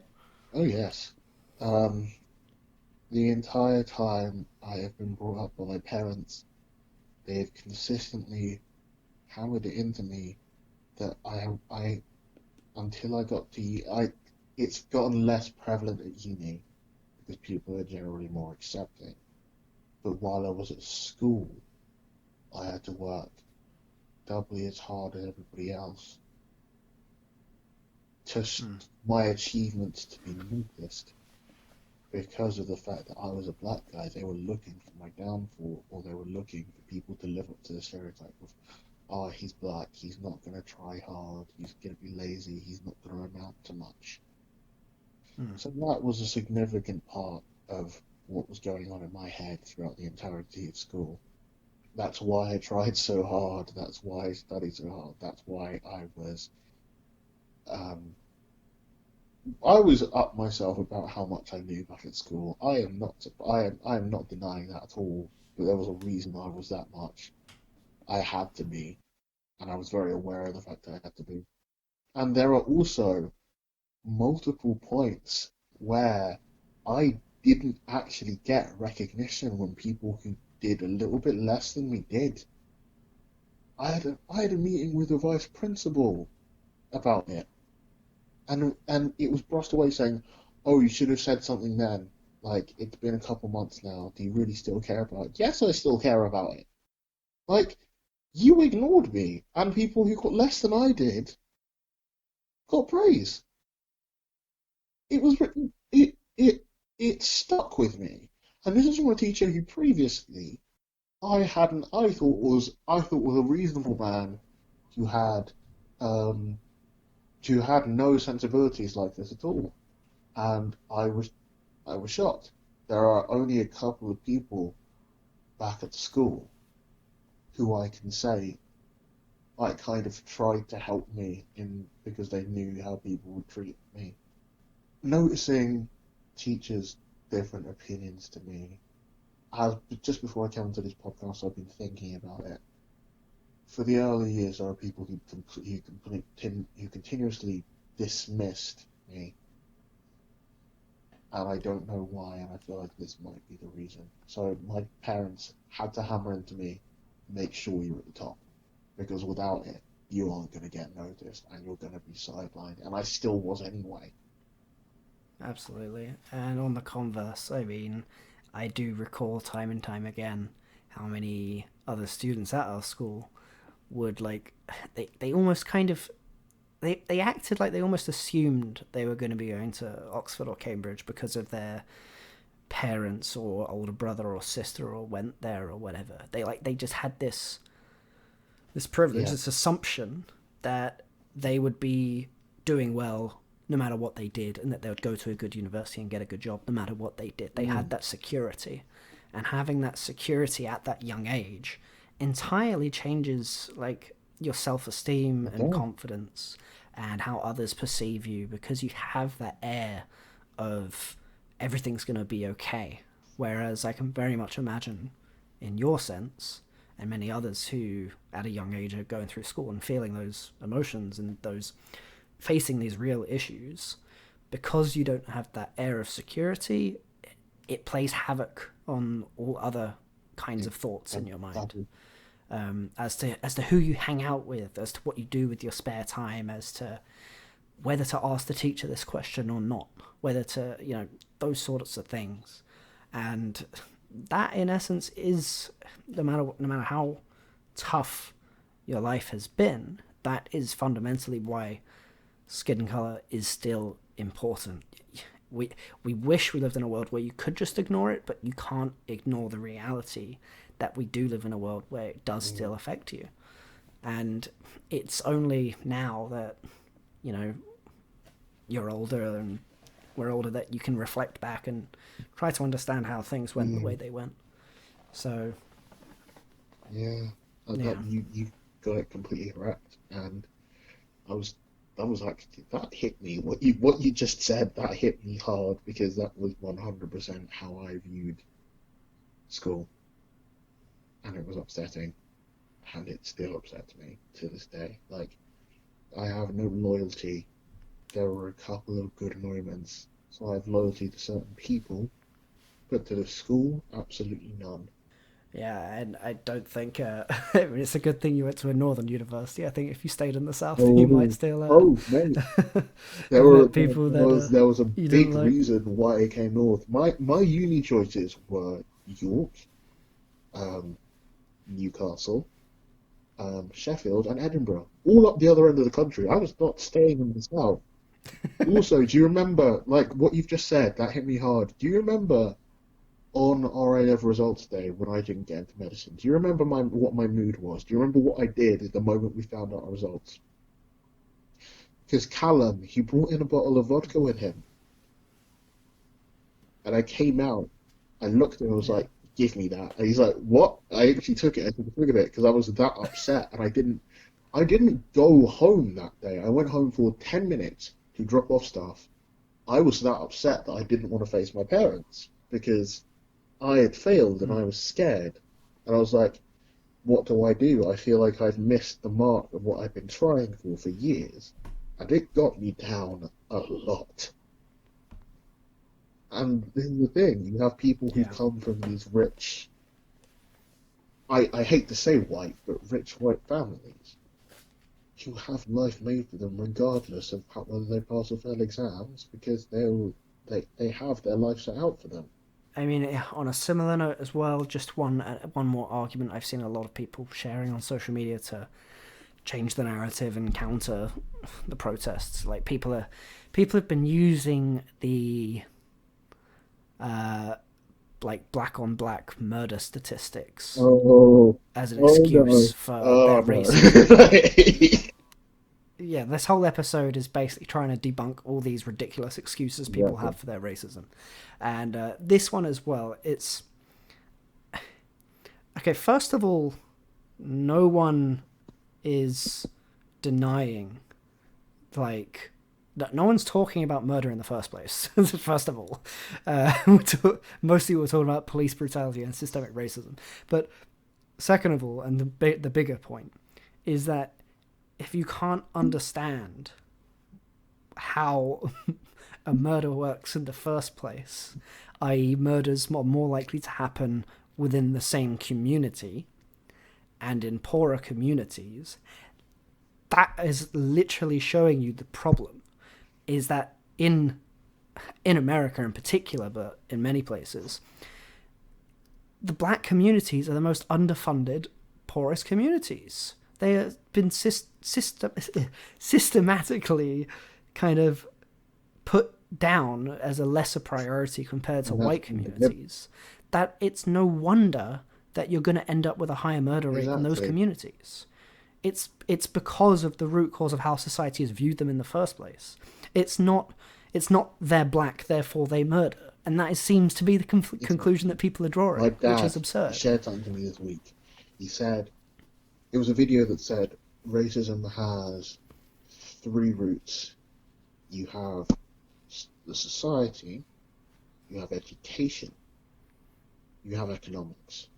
Oh yes. The entire time I have been brought up by my parents. They've consistently hammered it into me that until I got to, it's gotten less prevalent at uni because people are generally more accepting. But while I was at school, I had to work doubly as hard as everybody else to my achievements to be noticed because of the fact that I was a black guy. They were looking for my downfall, or they were looking for people to live up to the stereotype of, oh, he's black, he's not going to try hard, he's going to be lazy, he's not going to amount to much. So that was a significant part of what was going on in my head throughout the entirety of school. That's why I tried so hard. That's why I studied so hard. That's why um, I was up myself about how much I knew back at school. I am not denying that at all. But there was a reason I was that much. I had to be, and I was very aware of the fact that I had to be. And there are also multiple points where I didn't actually get recognition when people who did a little bit less than me did. I had a meeting with the vice principal about it, and it was brushed away saying, "Oh, you should have said something then. Like, it's been a couple months now. Do you really still care about it?" Yes, I still care about it. Like, you ignored me, and people who got less than I did got praise. It was written. It stuck with me, and this is from a teacher who previously I thought was a reasonable man who had um who had no sensibilities like this at all, and I was shocked. There are only a couple of people back at school who I can say like kind of tried to help me in because they knew how people would treat me. Noticing teachers' different opinions to me. As just before I came into this podcast, I've been thinking about it. For the early years, there are people who continuously dismissed me, and I don't know why, and I feel like this might be the reason. So my parents had to hammer into me, make sure you're at the top, because without it, you aren't going to get noticed, and you're going to be sidelined, and I still was anyway. Absolutely. And on the converse, I mean, I do recall time and time again how many other students at our school would like they almost kind of they acted like they almost assumed they were going to be going to Oxford or Cambridge because of their parents or older brother or sister or went there or whatever. They just had this privilege, Yeah. this assumption that they would be doing well no matter what they did, and that they would go to a good university and get a good job no matter what they did. They had that security, and having that security at that young age entirely changes like your self-esteem and confidence and how others perceive you, because you have that air of everything's going to be okay. Whereas I can very much imagine in your sense and many others who at a young age are going through school and feeling those emotions and those facing these real issues, because you don't have that air of security, it plays havoc on all other kinds of thoughts in your mind, as to who you hang out with, as to what you do with your spare time, as to whether to ask the teacher this question or not, whether to, those sorts of things. And that in essence is, no matter how tough your life has been, that is fundamentally why skin color is still important. We wish we lived in a world where you could just ignore it, but you can't ignore the reality that we do live in a world where it does still affect you. And it's only now that, you're older and we're older that you can reflect back and try to understand how things went the way they went. So Yeah, you got it completely correct, and I was that was actually that hit me. What you just said, that hit me hard because that was 100% how I viewed school, and it was upsetting, and it still upsets me to this day. Like, I have no loyalty. There were a couple of good moments, so I have loyalty to certain people, but to the school, absolutely none. Yeah, and I don't think I mean, it's a good thing you went to a northern university. I think if you stayed in the south, you might Oh, still oh, mate. have met people that There was a you didn't big like. reason why I came north. My uni choices were York, um, Newcastle, Sheffield, and Edinburgh, all up the other end of the country. I was not staying in the south. Also, do you remember, like what you've just said? That hit me hard. Do you remember on our A-level results day when I didn't get into medicine? Do you remember what my mood was? Do you remember what I did at the moment we found out our results? Because Callum, he brought in a bottle of vodka with him, and I came out. I looked at him and was Yeah. like, "Give me that." And he's like, "What?" I actually took it. I took a swig of it because I was that upset, and I didn't go home that day. I went home for 10 minutes to drop off stuff. I was that upset that I didn't want to face my parents because I had failed and I Mm. was scared. And I was like, what do I do? I feel like I've missed the mark of what I've been trying for years. And it got me down a lot. And this is the thing, you have people who Yeah. come from these rich, I hate to say white, but rich white families who have life made for them regardless of whether they pass or fail exams because they have their life set out for them. I mean, on a similar note as well, just one more argument I've seen a lot of people sharing on social media to change the narrative and counter the protests. Like people have been using the uh, like black on black murder statistics Oh, as an oh excuse no. for Oh their no. racism. Yeah, this whole episode is basically trying to debunk all these ridiculous excuses people Exactly. have for their racism, and this one as well. It's okay. First of all, no one is denying, like, no one's talking about murder in the first place. First of all, mostly we're talking about police brutality and systemic racism. But second of all, and the bigger point is that if you can't understand how a murder works in the first place, i.e., murders are more likely to happen within the same community and in poorer communities, that is literally showing you the problem. Is that in America in particular, but in many places, the black communities are the most underfunded, poorest communities. They have been systematically kind of put down as a lesser priority compared to And that's white communities. That it's no wonder that you're going to end up with a higher murder rate in those exactly. communities. It's because of the root cause of how society has viewed them in the first place. It's not they're black, therefore they murder, and that seems to be the conclusion that people are My drawing, which is dad, he absurd. shared something to me this week. He said it was a video that said racism has three roots. You have the society, you have education, you have economics.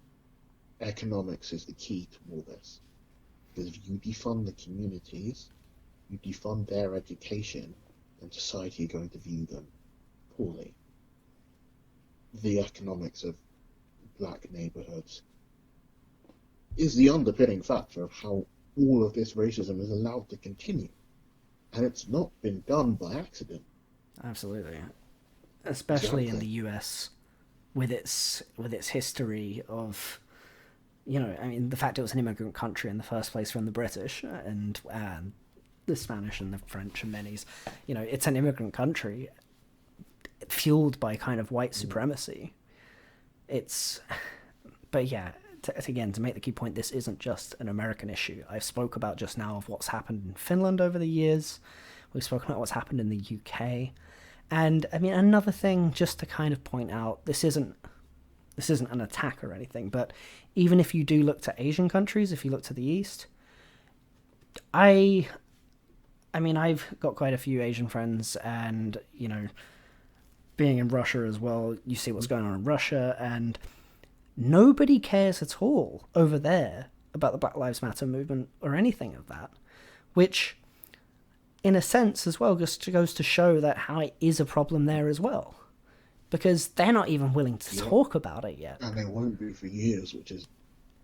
Economics is the key to all this. Because if you defund the communities, you defund their education, and society are going to view them poorly. The economics of black neighborhoods is the underpinning factor of how all of this racism is allowed to continue. And it's not been done by accident. Absolutely, especially in Exactly. the U.S. with its history of, I mean, the fact it was an immigrant country in the first place from the British and the Spanish and the French and many's. It's an immigrant country fueled by kind of white supremacy. It's, but yeah, again, to make the key point, this isn't just an American issue. I've spoke about just now of what's happened in Finland over the years. We've spoken about what's happened in the UK. And I mean, another thing just to kind of point out, this isn't an attack or anything, but even if you do look to Asian countries, if you look to the East, I I mean, I've got quite a few Asian friends, and being in Russia as well, you see what's going on in Russia, and nobody cares at all over there about the Black Lives Matter movement or anything of that, which, in a sense, as well, just goes to show that how it is a problem there as well. because they're not even willing to talk about it yet. And they won't be for years, which is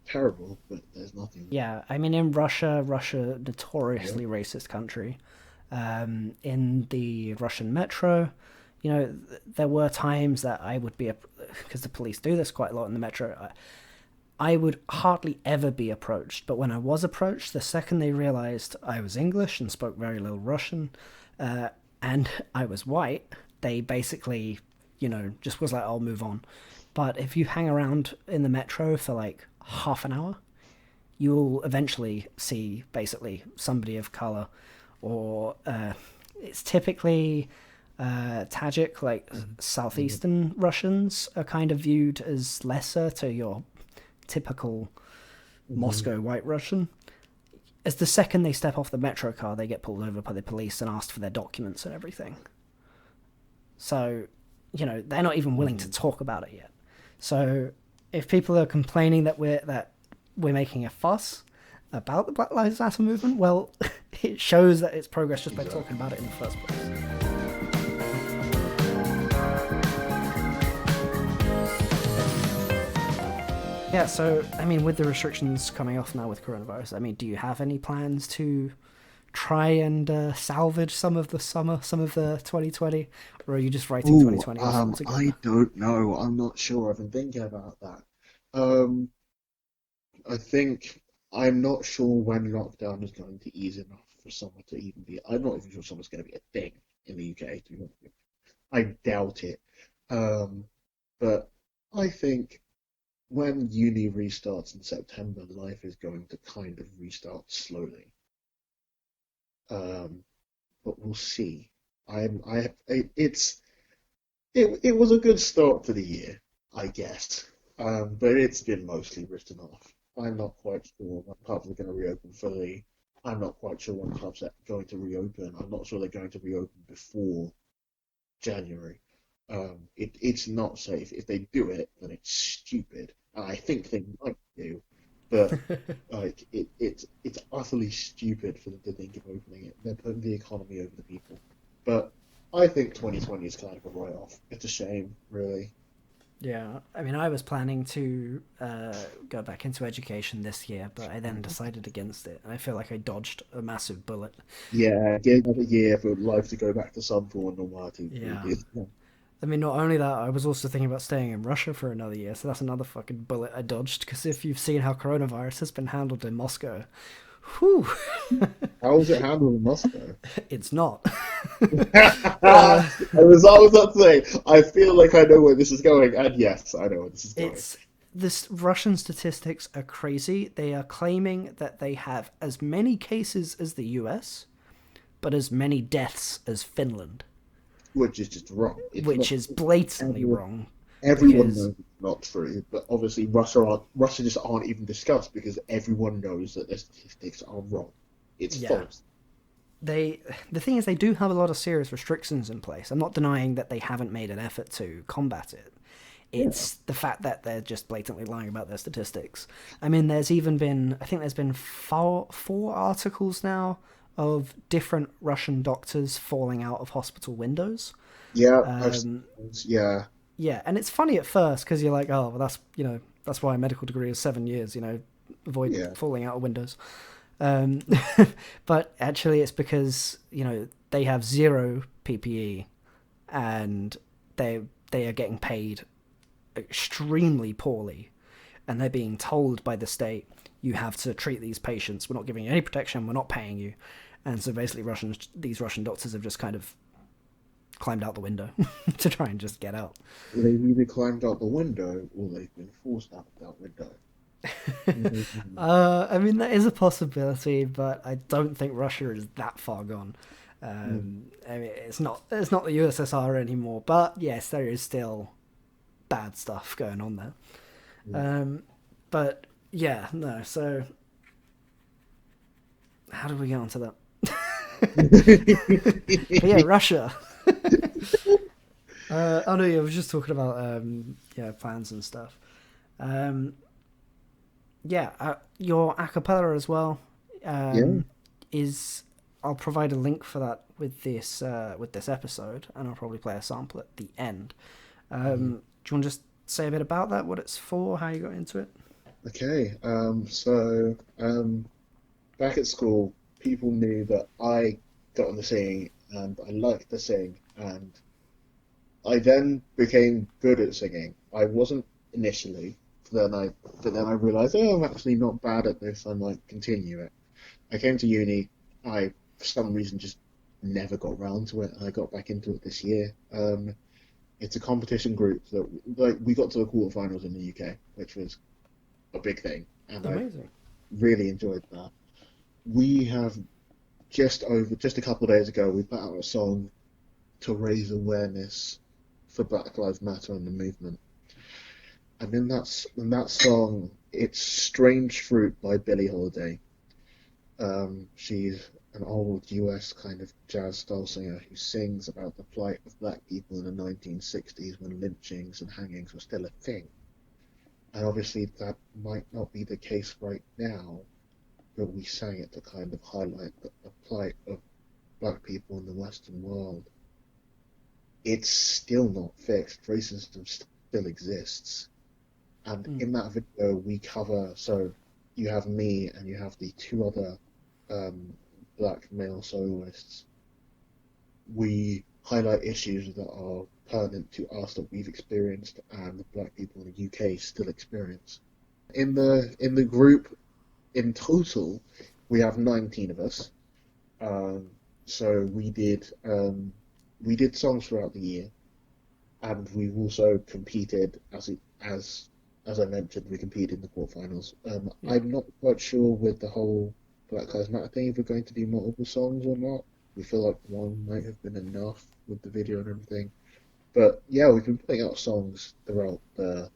terrible, but there's nothing. Yeah, I mean, in Russia, notoriously racist country. In the Russian metro, there were times that I would be, because the police do this quite a lot in the metro, I would hardly ever be approached. But when I was approached, the second they realized I was English and spoke very little Russian, and I was white, they basically, just was like, I'll move on. But if you hang around in the metro for like half an hour, you'll eventually see basically somebody of color, or it's typically Tajik, like southeastern Russians are kind of viewed as lesser to your typical Moscow white Russian. As the second they step off the metro car, they get pulled over by the police and asked for their documents and everything. So, they're not even willing to talk about it yet. So, if people are complaining that we're making a fuss about the Black Lives Matter movement, well, it shows that it's progress just by talking about it in the first place. Yeah, so, I mean, with the restrictions coming off now with coronavirus, I mean, do you have any plans to try and salvage some of the 2020, or are you just writing 2020 off altogether? I don't know. I'm not sure. I've been thinking about that. I think I'm not sure when lockdown is going to ease enough for summer to even be. I'm not even sure summer's going to be a thing in the UK. To be honest with you. I doubt it. But I think when uni restarts in September, life is going to kind of restart slowly. But we'll see. It was a good start to the year, I guess. But it's been mostly written off. I'm not quite sure when pubs are going to reopen fully. I'm not quite sure when pubs are going to reopen. I'm not sure they're going to reopen before January. It's not safe. If they do it, then it's stupid. And I think they might do, but like it's utterly stupid for them to think of opening it. They're putting the economy over the people. But I think 2020 is kind of a write-off. It's a shame, really. Yeah, I mean, I was planning to go back into education this year, but I then decided against it. I feel like I dodged a massive bullet. Yeah, give another year for life to go back to some form of normality. Yeah. I mean, not only that, I was also thinking about staying in Russia for another year, so that's another fucking bullet I dodged, because if you've seen how coronavirus has been handled in Moscow, whew. How was it handled in Moscow? It's not. I was about to say, I feel like I know where this is going, and yes, I know where this is going. This Russian statistics are crazy. They are claiming that they have as many cases as the US, but as many deaths as Finland. Which is just wrong. Which is blatantly wrong. Everyone knows it's not true, but obviously Russia just aren't even discussed because everyone knows that their statistics are wrong. It's false. The thing is, they do have a lot of serious restrictions in place. I'm not denying that they haven't made an effort to combat it. It's the fact that they're just blatantly lying about their statistics. I mean, there's been four articles now of different Russian doctors falling out of hospital windows. Yeah, Yeah, and it's funny at first because you're like, oh, well, that's why a medical degree is 7 years. Avoid falling out of windows. But actually, it's because they have zero PPE, and they are getting paid extremely poorly, and they're being told by the state, you have to treat these patients. We're not giving you any protection. We're not paying you. And so basically these Russian doctors have just kind of climbed out the window to try and just get out. They've either climbed out the window or they've been forced out that window. I mean, that is a possibility, but I don't think Russia is that far gone. I mean, it's not the USSR anymore, but yes, there is still bad stuff going on there. But yeah, no, so how did we get onto that? But yeah, Russia. I was just talking about plans and stuff. Your acapella as well is. I'll provide a link for that with this episode, and I'll probably play a sample at the end. Do you want to just say a bit about that, what it's for, how you got into it? Okay, back at school, people knew that I got on the singing and I liked to sing, and I then became good at singing. I wasn't initially, but then I realized, oh, I'm actually not bad at this. I might continue it. I came to uni. I, for some reason, just never got round to it, and I got back into it this year. It's a competition group that, like, we got to the quarterfinals in the UK, which was a big thing, and I Amazing. really enjoyed that. We have just a couple of days ago, we put out a song to raise awareness for Black Lives Matter and the movement. And in that song, it's "Strange Fruit" by Billie Holiday. She's an old US kind of jazz style singer who sings about the plight of black people in the 1960s when lynchings and hangings were still a thing. And obviously that might not be the case right now, but we sang it to kind of highlight the plight of black people in the Western world. It's still not fixed. Racism still exists. And in that video, we cover, so you have me and you have the two other black male soloists. We highlight issues that are pertinent to us that we've experienced and the black people in the UK still experience. In the group in total, we have 19 of us. So we did songs throughout the year, and we've also competed as I mentioned, we competed in the quarterfinals. I'm not quite sure with the whole Black Lives Matter thing if we're going to do multiple songs or not. We feel like one might have been enough with the video and everything. But yeah, we've been putting out songs throughout the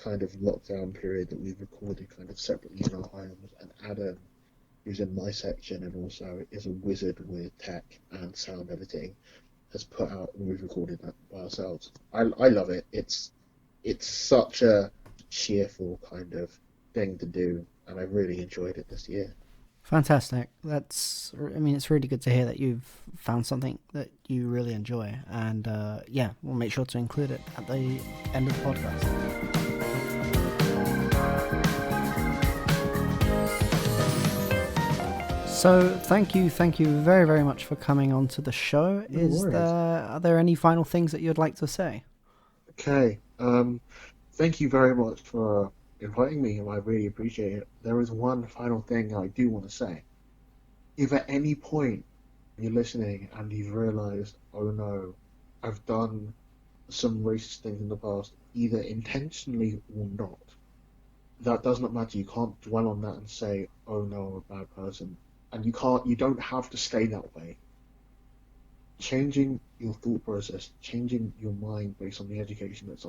kind of lockdown period that we've recorded kind of separately in our homes. And Adam, who's in my section and also is a wizard with tech and sound editing, has put out, and we've recorded that by ourselves. I love it. It's such a cheerful kind of thing to do, and I really enjoyed it this year. Fantastic. It's really good to hear that you've found something that you really enjoy. And yeah, we'll make sure to include it at the end of the podcast. So thank you very, very much for coming on to the show. Are there any final things that you'd like to say? Okay. Thank you very much for inviting me, and I really appreciate it. There is one final thing I do want to say. If at any point you're listening and you've realized, oh no, I've done some racist things in the past, either intentionally or not, that does not matter. You can't dwell on that and say, oh no, I'm a bad person. And you don't have to stay that way. Changing your thought process, changing your mind based on the education that's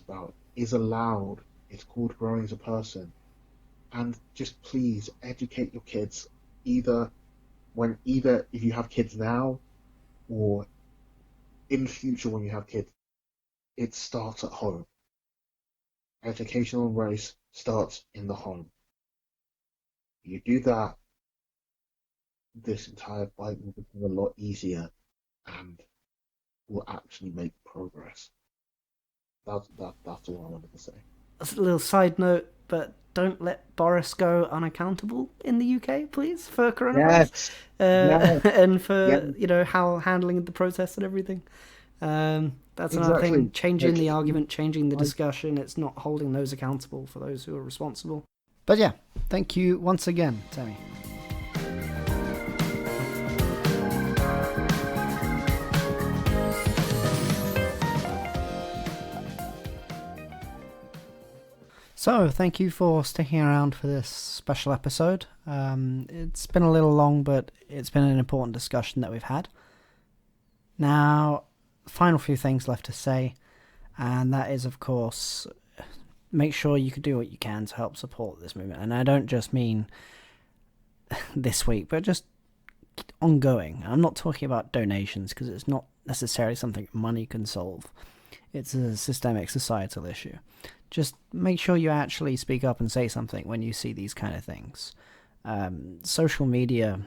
about, is allowed. It's called growing as a person. And just please educate your kids, either if you have kids now or in the future when you have kids. It starts at home. Education on race starts in the home. You do that, this entire fight will become a lot easier and will actually make progress. That's all I wanted to say. A little side note, but don't let Boris go unaccountable in the UK, please, for coronavirus. And for how handling the protests and everything. That's another thing. Changing the argument, changing the discussion. It's not holding those accountable for those who are responsible. But yeah, thank you once again, Tammy. So, thank you for sticking around for this special episode. It's been a little long, but it's been an important discussion that we've had. Now, final few things left to say, and that is, of course, make sure you can do what you can to help support this movement. And I don't just mean this week, but just ongoing. I'm not talking about donations, because it's not necessarily something money can solve. It's a systemic societal issue. Just make sure you actually speak up and say something when you see these kind of things. Social media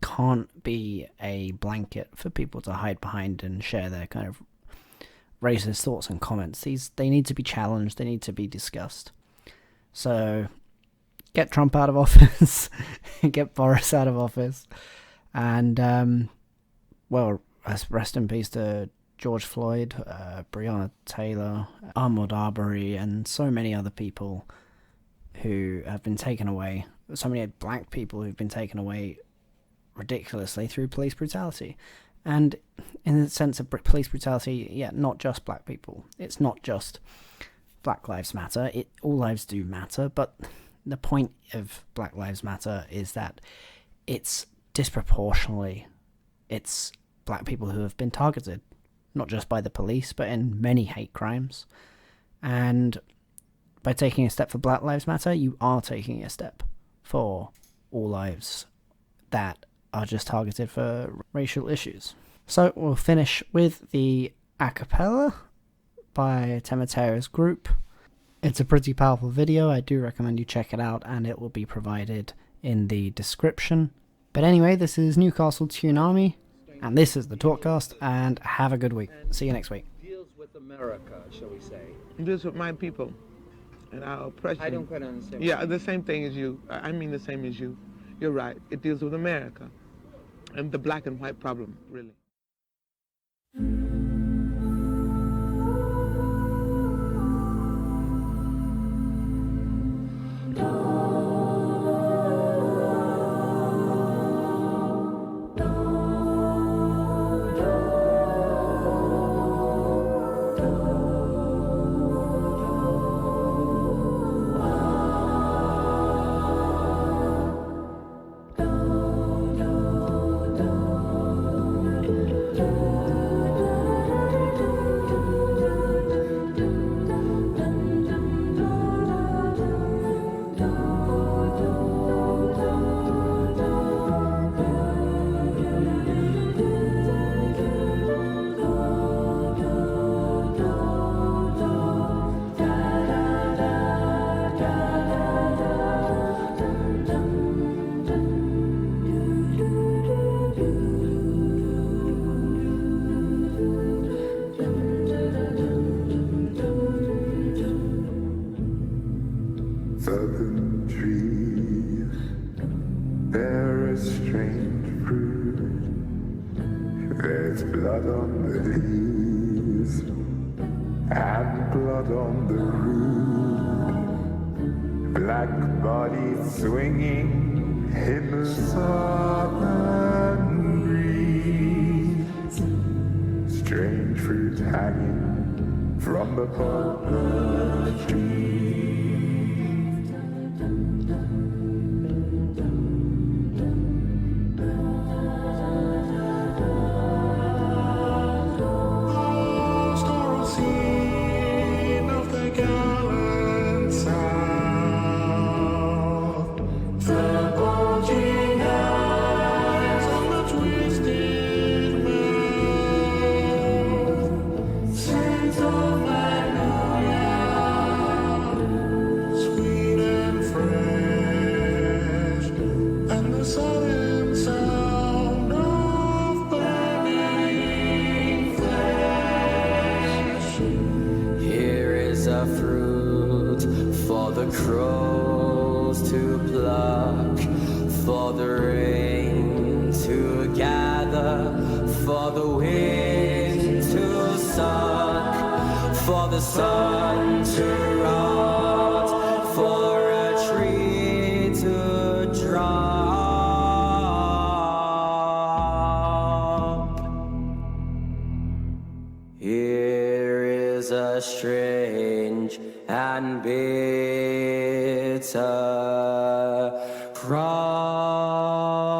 can't be a blanket for people to hide behind and share their kind of racist thoughts and comments. They need to be challenged. They need to be discussed. So get Trump out of office, get Boris out of office, and rest in peace to George Floyd, Breonna Taylor, Ahmaud Arbery, and so many other people who have been taken away. So many black people who've been taken away ridiculously through police brutality. And in the sense of police brutality, yeah, not just black people. It's not just Black Lives Matter. All lives do matter, but the point of Black Lives Matter is that it's disproportionately, it's black people who have been targeted, not just by the police, but in many hate crimes. And by taking a step for Black Lives Matter, you are taking a step for all lives that are just targeted for racial issues. So we'll finish with the a cappella by Temitayo's group. It's a pretty powerful video. I do recommend you check it out, and it will be provided in the description. But anyway, this is Newcastle Tsunami, and this is the Tortcast, and have a good week. See you next week. Deals with America, shall we say? It deals with my people and our oppression. I don't quite understand. Yeah, the same thing as you. I mean the same as you. You're right. It deals with America and the black and white problem, really. Southern trees bear a strange fruit. There's blood on the leaves and blood on the root. Black bodies swinging in the southern breeze. Strange fruit hanging from the purple trees. Crows to pluck, for the rain to gather, for the wind to suck, for the sun to rot, for a tree to drop. Here is a strange and bitter cry.